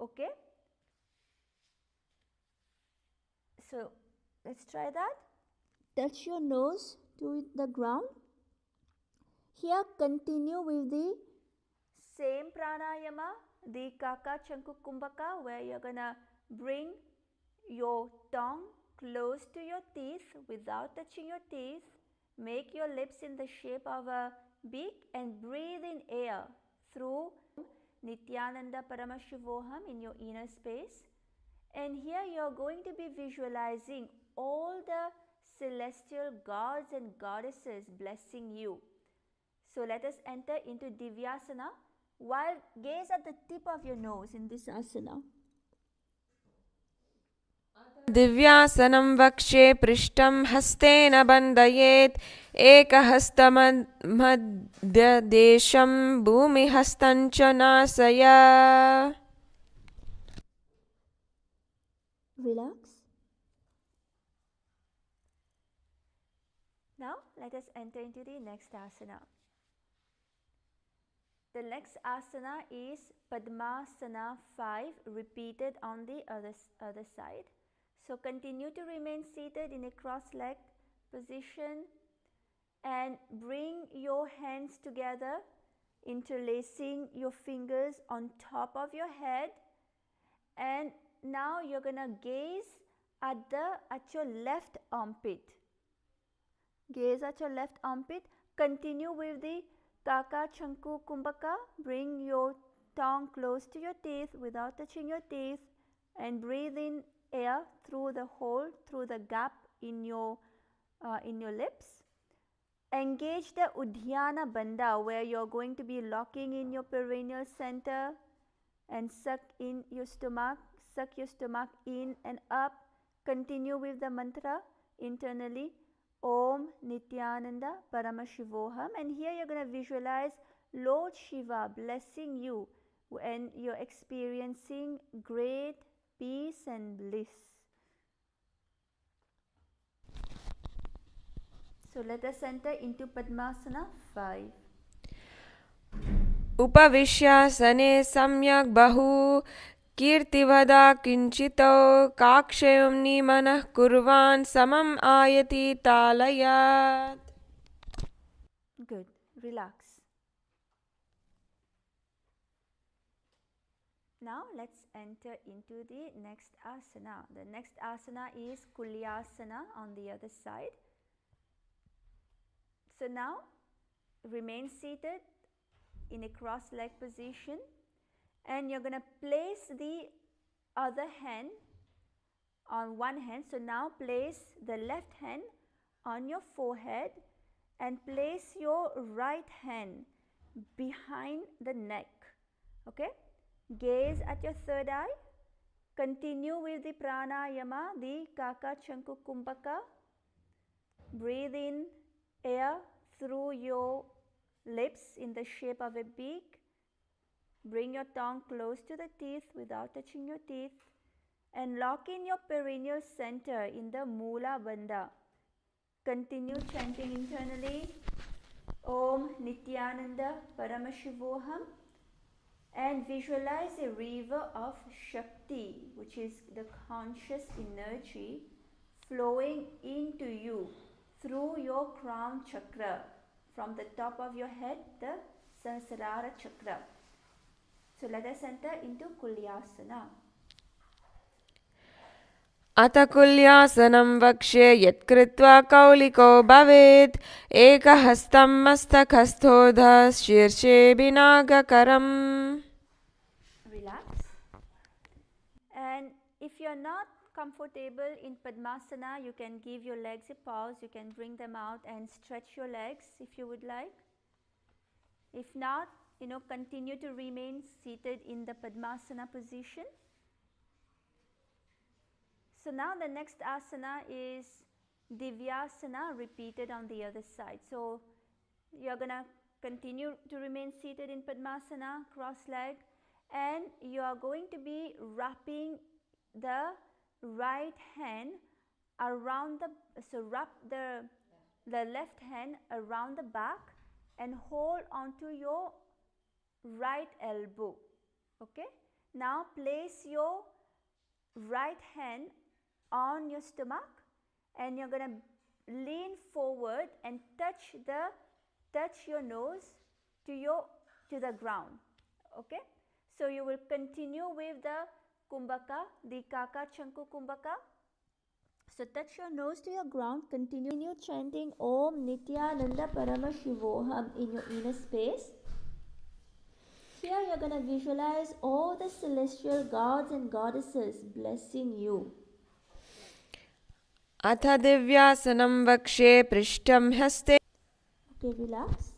Okay, so let's try that. Touch your nose to the ground. Here continue with the same pranayama, the Kaka Chanku Kumbhaka, where you're gonna bring your tongue close to your teeth without touching your teeth. Make your lips in the shape of a beak and breathe in air through Nithyananda Paramashivoham in your inner space. And here you are going to be visualizing all the celestial gods and goddesses blessing you. So let us enter into Divyasana while gaze at the tip of your nose in this asana. दिव्यासनं वक्षे पृष्ठं हस्तेन बन्धयेत् एकहस्तमध्यदेशं भूमिहस्तं च नासय. Relax. Now let us enter into the next asana. The next asana is Padmasana 5, repeated on the other side. So continue to remain seated in a cross-legged position and bring your hands together, interlacing your fingers on top of your head. And now you're gonna gaze at your left armpit. Gaze at your left armpit. Continue with the Kaka Chanku Kumbhaka. Bring your tongue close to your teeth without touching your teeth, and breathe in air through the hole, through the gap in your lips. Engage the Udhyana Bandha, where you're going to be locking in your perineal center and suck in your stomach. Suck your stomach in and up. Continue with the mantra internally. Om Nithyananda Paramashivoham. And here you're going to visualize Lord Shiva blessing you when you're experiencing great peace and bliss. So let us enter into Padmasana 5. उपविश्यासने सम्यक् बहु कीर्तिवदा किञ्चितो काक्षयं मनः कुर्वान् समम् Ayati तालयात्. Good. Relax. Now let's enter into the next asana. The next asana is Kulyasana on the other side. So now remain seated in a cross-leg position, and you're going to place the other hand on one hand. So now place the left hand on your forehead and place your right hand behind the neck. Okay? Gaze at your third eye. Continue with the pranayama, the Kaka Chanku Kumbhaka. Breathe in air through your lips in the shape of a beak. Bring your tongue close to the teeth without touching your teeth, and lock in your perineal center in the Mula Bandha. Continue chanting internally Om Nithyananda Paramashivoham, and visualize a river of Shakti, which is the conscious energy, flowing into you through your crown chakra, from the top of your head, the Sahasrara chakra. So let us enter into Kulyasana. अथ कुल्यासनं वक्ष्ये यत्कृत्वा कौलिको भवेत् एकहस्तं मस्तकस्थोऽधः शीर्षे विनागकरम्. Relax. And if you're not comfortable in Padmasana, you can give your legs a pause. You can bring them out and stretch your legs if you would like. If not, continue to remain seated in the Padmasana position. So now the next asana is Divyasana, repeated on the other side. So you're going to continue to remain seated in Padmasana, cross-legged, and you are going to be wrapping the right hand around wrap the left hand around the back and hold onto your right elbow. Okay, now place your right hand on your stomach and you're going to lean forward and touch your nose to the ground. Okay, so you will continue with the kumbhaka, the kaka chanku kumbhaka. So touch your nose to your ground, continue chanting Om Nithyananda Parama Shivoham in your inner space. Here you're going to visualize all the celestial gods and goddesses blessing you. अथ दिव्यासनं वक्षे पृष्ठं हस्ते. Okay, relax.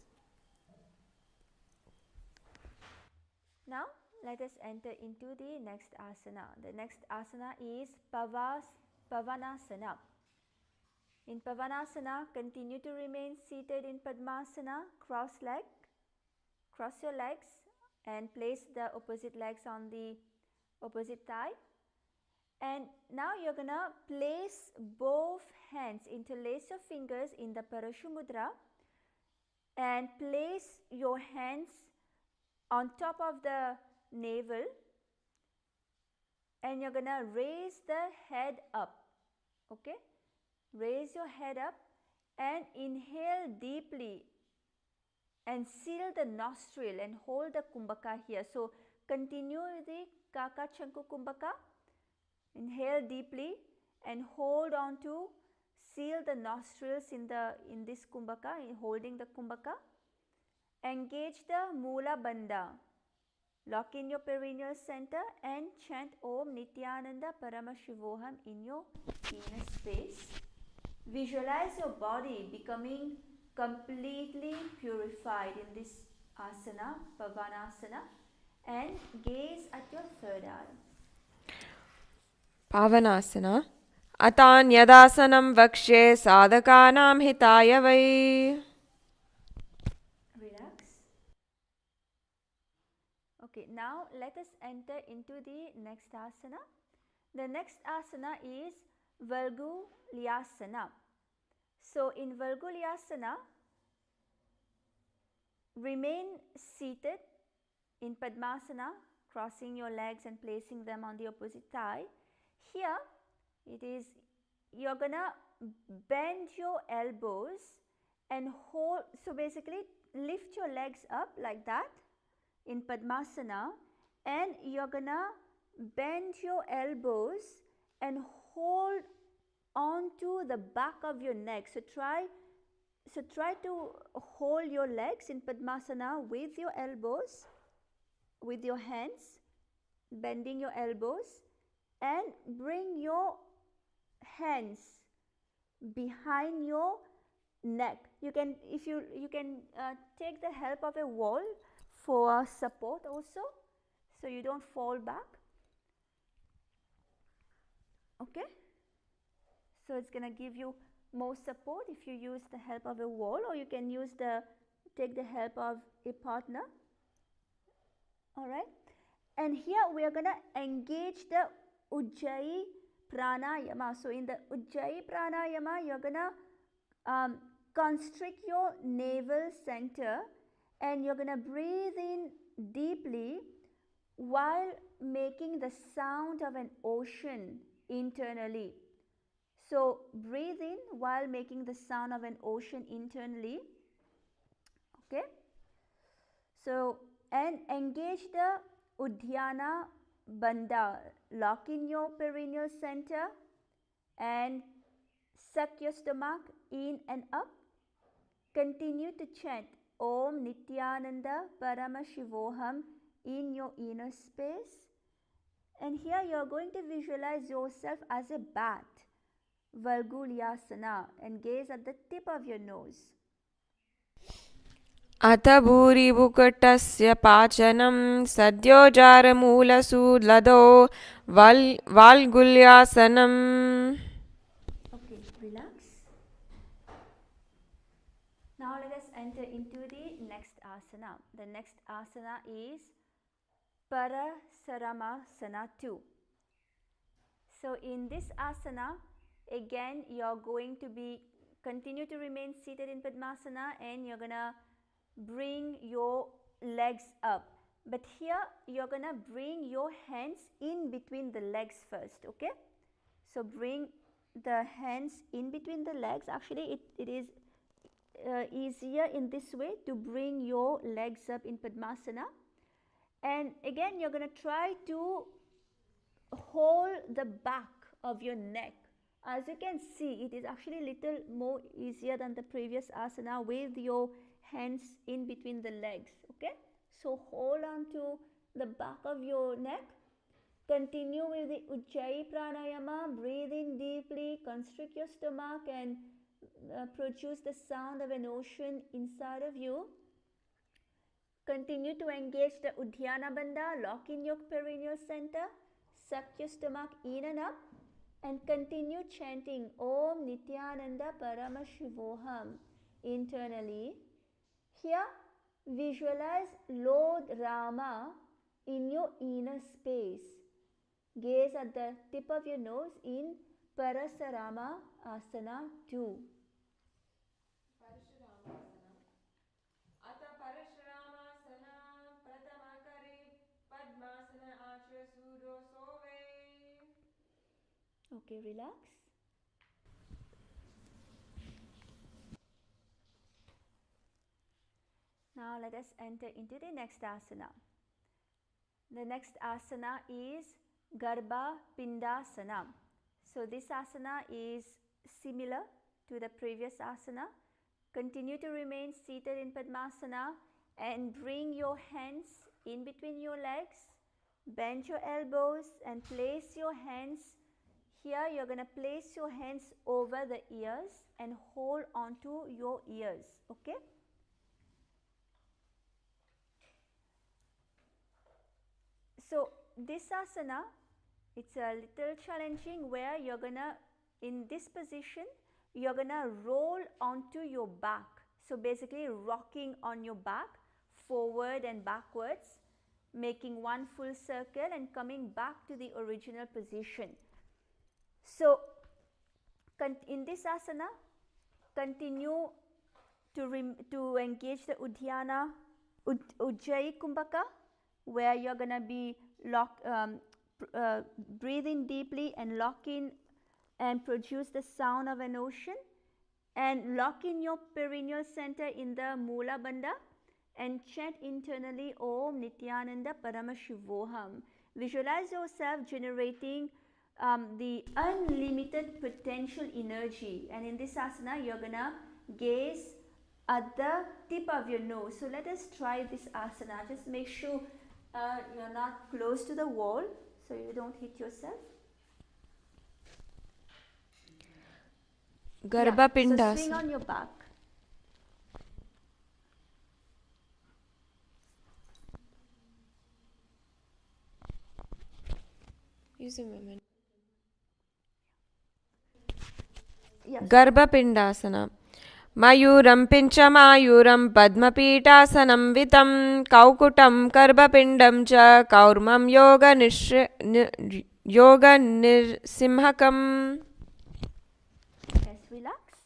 Now let us enter into the next asana. The next asana is Pavanasana. In Pavanasana, continue to remain seated in Padmasana, cross your legs and place the opposite legs on the opposite thigh. And now you're going to place both hands, interlace your fingers in the Parashu Mudra and place your hands on top of the navel, and you're going to raise the head up. Okay, raise your head up and inhale deeply and seal the nostril and hold the kumbhaka here. So continue the Kaka Chanku Kumbhaka. Inhale deeply and hold on to seal the nostrils in this kumbhaka, holding the kumbhaka. Engage the Mula Bandha. Lock in your perineal center and chant Om Nithyananda Parama Shivoham in your inner space. Visualize your body becoming completely purified in this asana, Pavanasana, and gaze at your third eye. पावनासना. अतान्यदासनं वक्ष्ये साधकानां हिताय वै. Relax. Okay, now let us enter into the next asana. The next asana is Vargulyasana. So in Vargulyasana, remain seated in Padmasana, crossing your legs and placing them on the opposite thigh. Here it is, you're gonna bend your elbows and hold. So basically lift your legs up like that in Padmasana, and you're gonna bend your elbows and hold onto the back of your neck. So try to hold your legs in Padmasana with your elbows, with your hands, bending your elbows, and bring your hands behind your neck. You can, if you can take the help of a wall for support also, so you don't fall back. Okay, so it's gonna give you more support if you use the help of a wall, or you can take the help of a partner. All right, and here we are gonna engage the Ujjayi Pranayama. So in the Ujjayi Pranayama, you're gonna constrict your navel center and you're gonna breathe in deeply while making the sound of an ocean internally. So breathe in while making the sound of an ocean internally. Okay, so and engage the Udhyana Bandha. Lock in your perineal center and suck your stomach in and up. Continue to chant Om Nithyananda Parama Shivoham in your inner space. And here you are going to visualize yourself as a bat, Vargulyasana, and gaze at the tip of your nose. अथ भूरिभुकटस्य पाचनं सद्योजारमूलसूलदो वाल्गुल्यासनम्. Okay, relax. Now let us enter into the next asana. The next asana is Parasaramasana 2. So in this asana, again you're going to be continue to remain seated in Padmasana, and you're gonna bring your legs up. But here you're gonna bring your hands in between the legs first, okay? So bring the hands in between the legs. Actually, it is easier in this way to bring your legs up in Padmasana. And again, you're going to try to hold the back of your neck. As you can see, it is actually a little more easier than the previous asana with your hands in between the legs. Okay, so hold on to the back of your neck. Continue with the Ujjayi Pranayama. Breathe in deeply, constrict your stomach, and produce the sound of an ocean inside of you. Continue to engage the Udhyana Bandha. Lock in your perineal center. Suck your stomach in and up, and continue chanting Om Nithyananda Paramashivoham internally. Here, visualize Lord Rama in your inner space. Gaze at the tip of your nose in Parasarama Asana 2. Okay, relax. Now let us enter into the next asana. The next asana is Garbha Pindasana. So this asana is similar to the previous asana. Continue to remain seated in Padmasana and bring your hands in between your legs. Bend your elbows and place your hands here. You're going to place your hands over the ears and hold onto your ears. Okay? So this asana, it's a little challenging, where you're gonna, in this position, you're gonna roll onto your back. So basically rocking on your back forward and backwards, making one full circle and coming back to the original position. So in this asana, continue to engage the Udhyana, Ujjayi Kumbhaka, where you're going to be breathe in deeply and lock in and produce the sound of an ocean, and lock in your perineal center in the Mula Bandha and chant internally Om Nithyananda Paramashivoham. Visualize yourself generating the unlimited potential energy, and in this asana you're gonna gaze at the tip of your nose. So let us try this asana. Just make sure you're not close to the wall so you don't hit yourself. Garbha So swing Pindasana. on your back. Use a moment. Yes. Garbha Pindasana. Mayuram Pinchamayuram Padmapītāsanam Vitam Kaukutam Garbhapindam Cha Kaurmam Yoga Nirsimhakam. Yes, relax.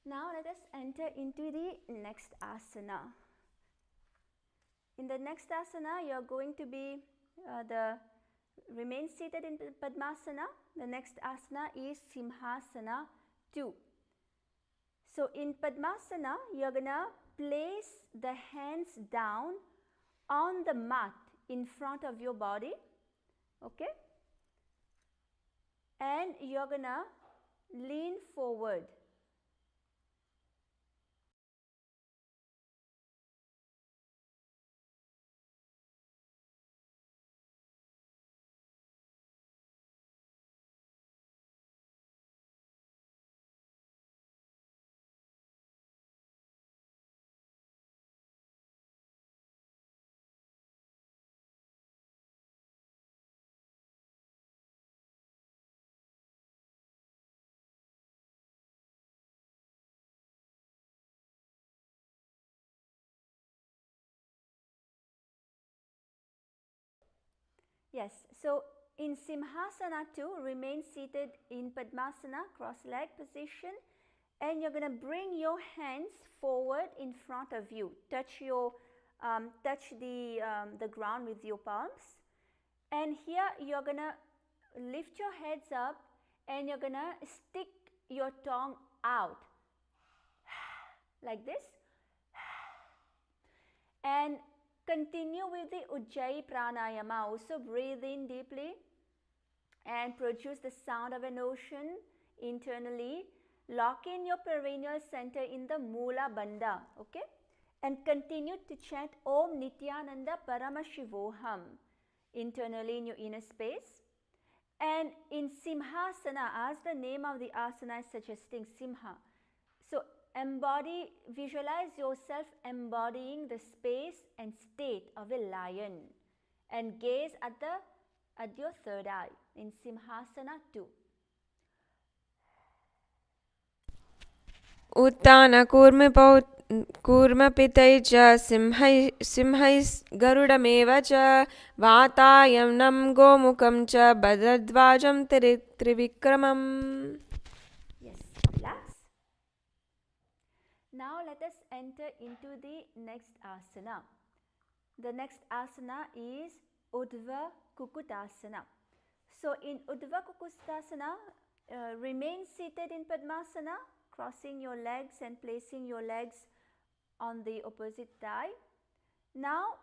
Now let us enter into the next asana. In the next asana, you are going to be remain seated in Padmasana. The next asana is Simhasana 2. So in Padmasana, you are gonna place the hands down on the mat in front of your body, okay? And you are gonna lean forward. Yes, so in Simhasana 2, remain seated in Padmasana, cross-leg position, and you're going to bring your hands forward in front of you. Touch the ground with your palms. And here you're going to lift your heads up and you're going to stick your tongue out like this. And continue with the Ujjayi Pranayama. Also breathe in deeply and produce the sound of an ocean internally. Lock in your perineal center in the Mula Bandha, okay? And continue to chant Om Nithyananda Paramashivoham internally in your inner space. And in Simhasana, as the name of the asana is suggesting, Simha. So visualize yourself embodying the space and state of a lion and gaze at your third eye in Simhasana 2. Uttana kurmapitai cha simhais garudameva cha vatayam nam gomukam cha badadvajam trivikramam. Yes, relax. Now let us enter into the next asana. The next asana is Urdhva Kukutasana. So in Urdhva Kukutasana, remain seated in Padmasana, crossing your legs and placing your legs on the opposite thigh. Now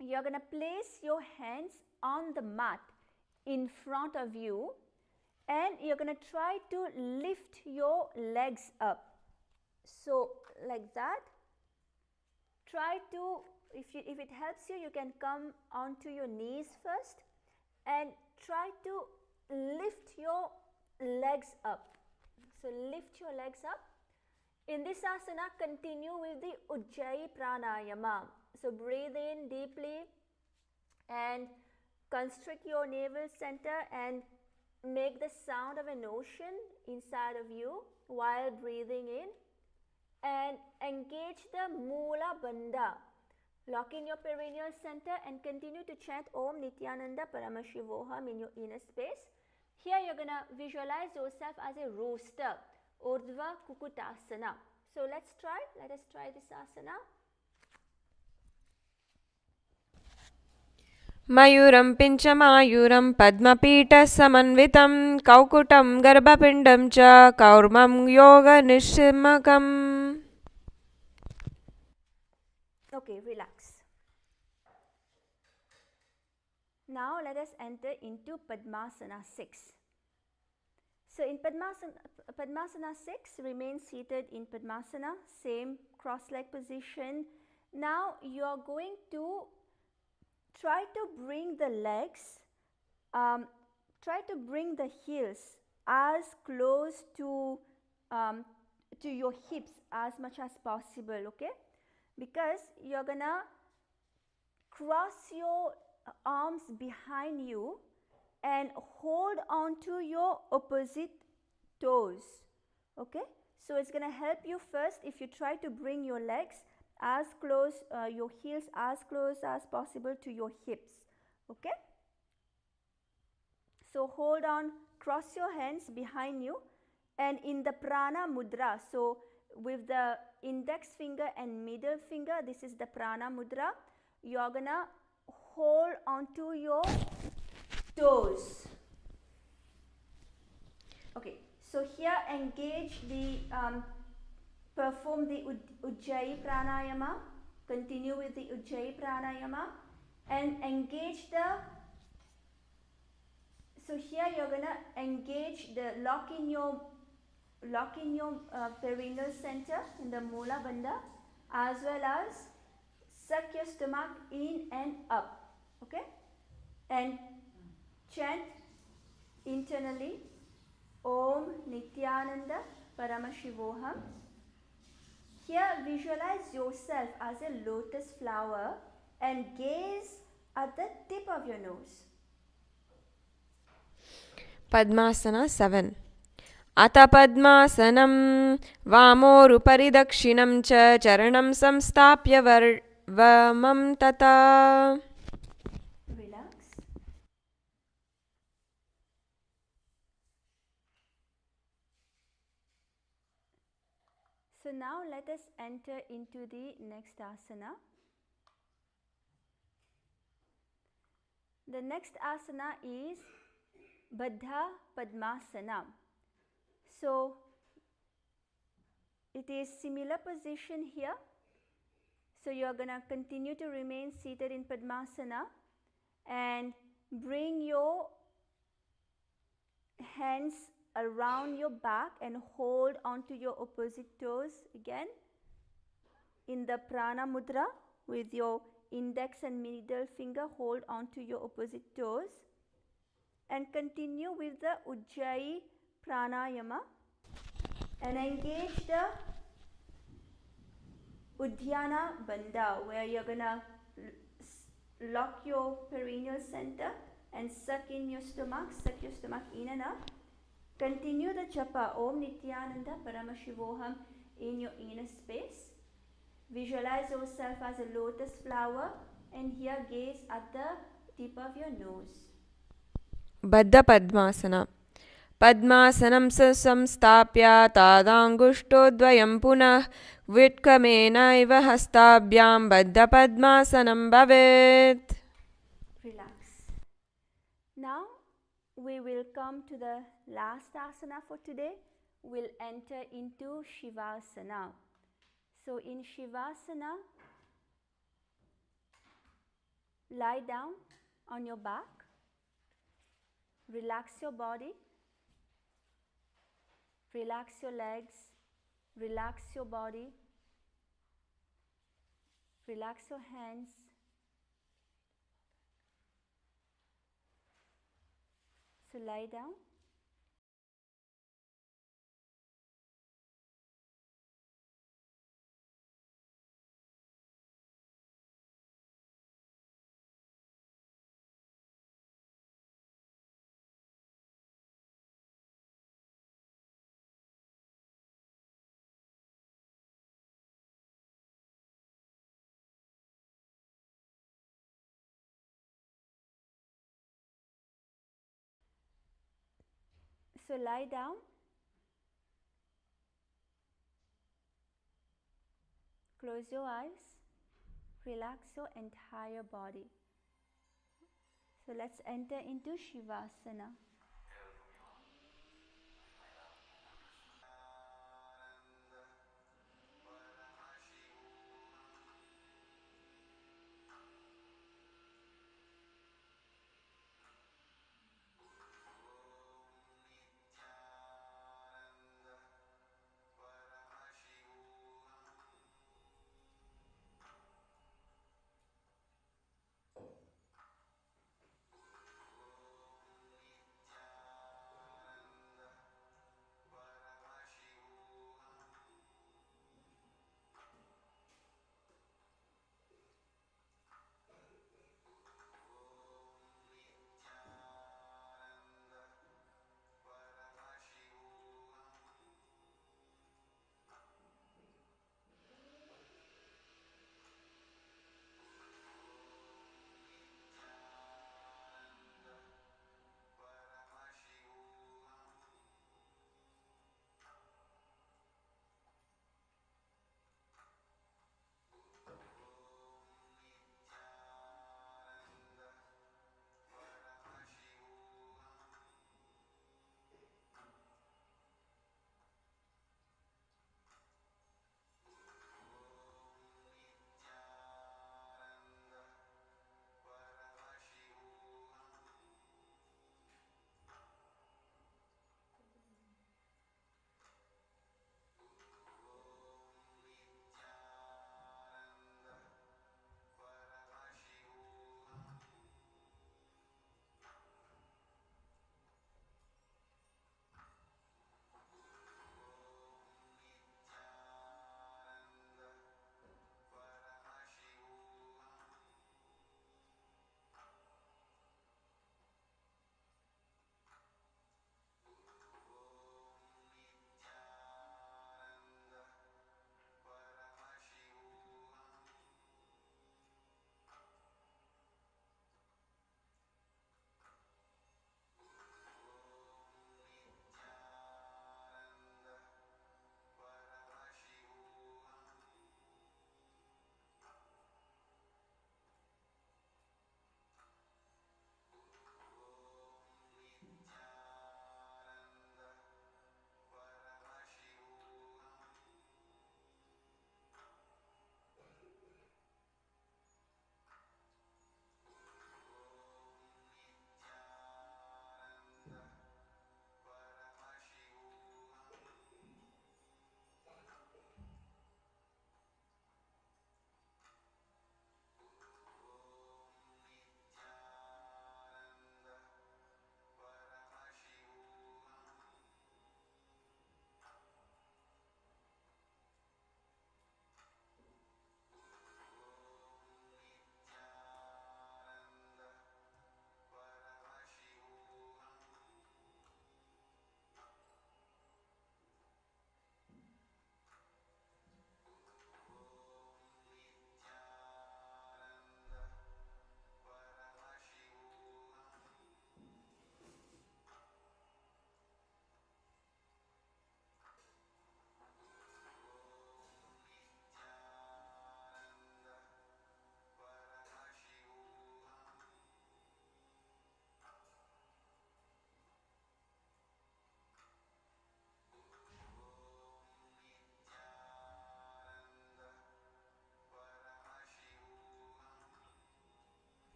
you're going to place your hands on the mat in front of you and you're going to try to lift your legs up. So like that. Try to, if it helps you, you can come onto your knees first and try to lift your legs up. So lift your legs up. In this asana, continue with the Ujjayi Pranayama. So breathe in deeply and constrict your navel center and make the sound of an ocean inside of you while breathing in. And engage the Mula Bandha. Lock in your perineal center and continue to chant Om Nithyananda Paramashivoham in your inner space. Here you're going to visualize yourself as a rooster, Urdhva Kukutasana. So let us try this asana. Mayuram pinchamayuram padmapita samanvitam kaukutam garbhapindam cha kaurmam yoga nishmakam. Okay, relax. Now let us enter into Padmasana 6. So in Padmasana 6, remain seated in Padmasana, same cross-leg position. Now you are going to try to bring the legs, try to bring the heels as close to your hips as much as possible, okay? Because you're gonna cross your arms behind you and hold on to your opposite toes, okay? So it's gonna help you first if you try to bring your legs as close, your heels as close as possible to your hips, okay? So hold on, cross your hands behind you and in the Prana Mudra, so with the index finger and middle finger, this is the Prana Mudra, you're gonna hold onto your toes. Okay, so here engage the perform the Ujjayi Pranayama, continue with the Ujjayi Pranayama and engage so here you're gonna engage lock in your perineal center in the Mula Bandha as well as suck your stomach in and up, okay? And chant internally Om Nithyananda Paramashivoham. Here visualize yourself as a lotus flower and gaze at the tip of your nose. Padmasana 7. Ata padmasanam vamorupari dakshinam cha charanam samstapya vamam tata. Relax. So now let us enter into the next asana. The next asana is Baddha Padmasana. So it is similar position here. So you are going to continue to remain seated in Padmasana and bring your hands around your back and hold onto your opposite toes again in the Prana Mudra with your index and middle finger hold onto your opposite toes and continue with the Ujjayi Pranayama and engage the Uddiyana Bandha, where you're gonna lock your perineal center and suck in your stomach, suck your stomach in and up. Continue the japa Om Nithyananda Paramashivoham in your inner space. Visualize yourself as a lotus flower and here gaze at the tip of your nose. Baddha Padmasana. Padmasanam samstapya tadanguštodvayam punah vitkamenaiva hastabhyam baddha padmasanam bhavet. Relax. Now we will come to the last asana for today. We'll enter into Shivasana. So in Shivasana, lie down on your back, relax your body, relax your legs, relax your body, relax your hands. So lie down. So lie down. Close your eyes. Relax your entire body. So let's enter into Shivasana.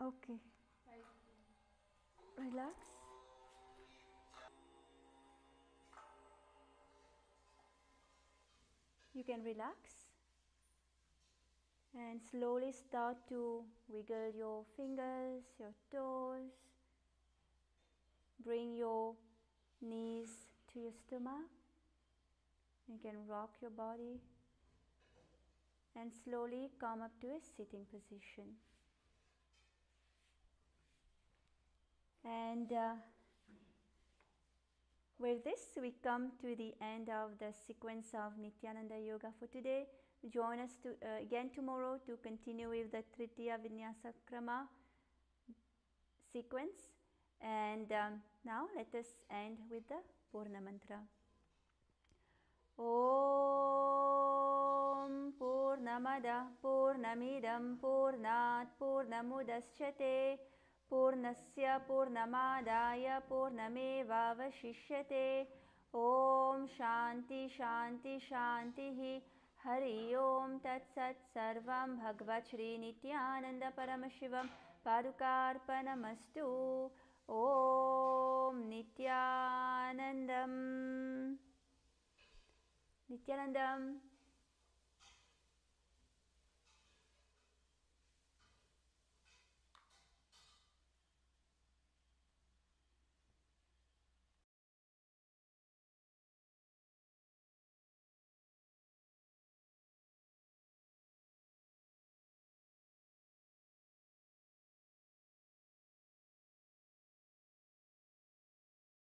Okay. Relax. You can relax and slowly start to wiggle your fingers, your toes. Bring your knees to your stomach. You can rock your body and slowly come up to a sitting position. And with this, we come to the end of the sequence of Nithyananda Yoga for today. Join us again tomorrow to continue with the Trithiya Vinyasa Krama sequence. And now let us end with the Purna Mantra. Om Purnamada Purnamidam Purnat Purnamudashyate Purnasya Purnamadaya Purnamevavashishyate. Om Shanti Shanti Shantihi. Hari Om Tat Sat Sarvam Bhagavad Shri Nithyananda Paramashivam Padukarpanamastu. Om Nithyanandam. Nithyanandam.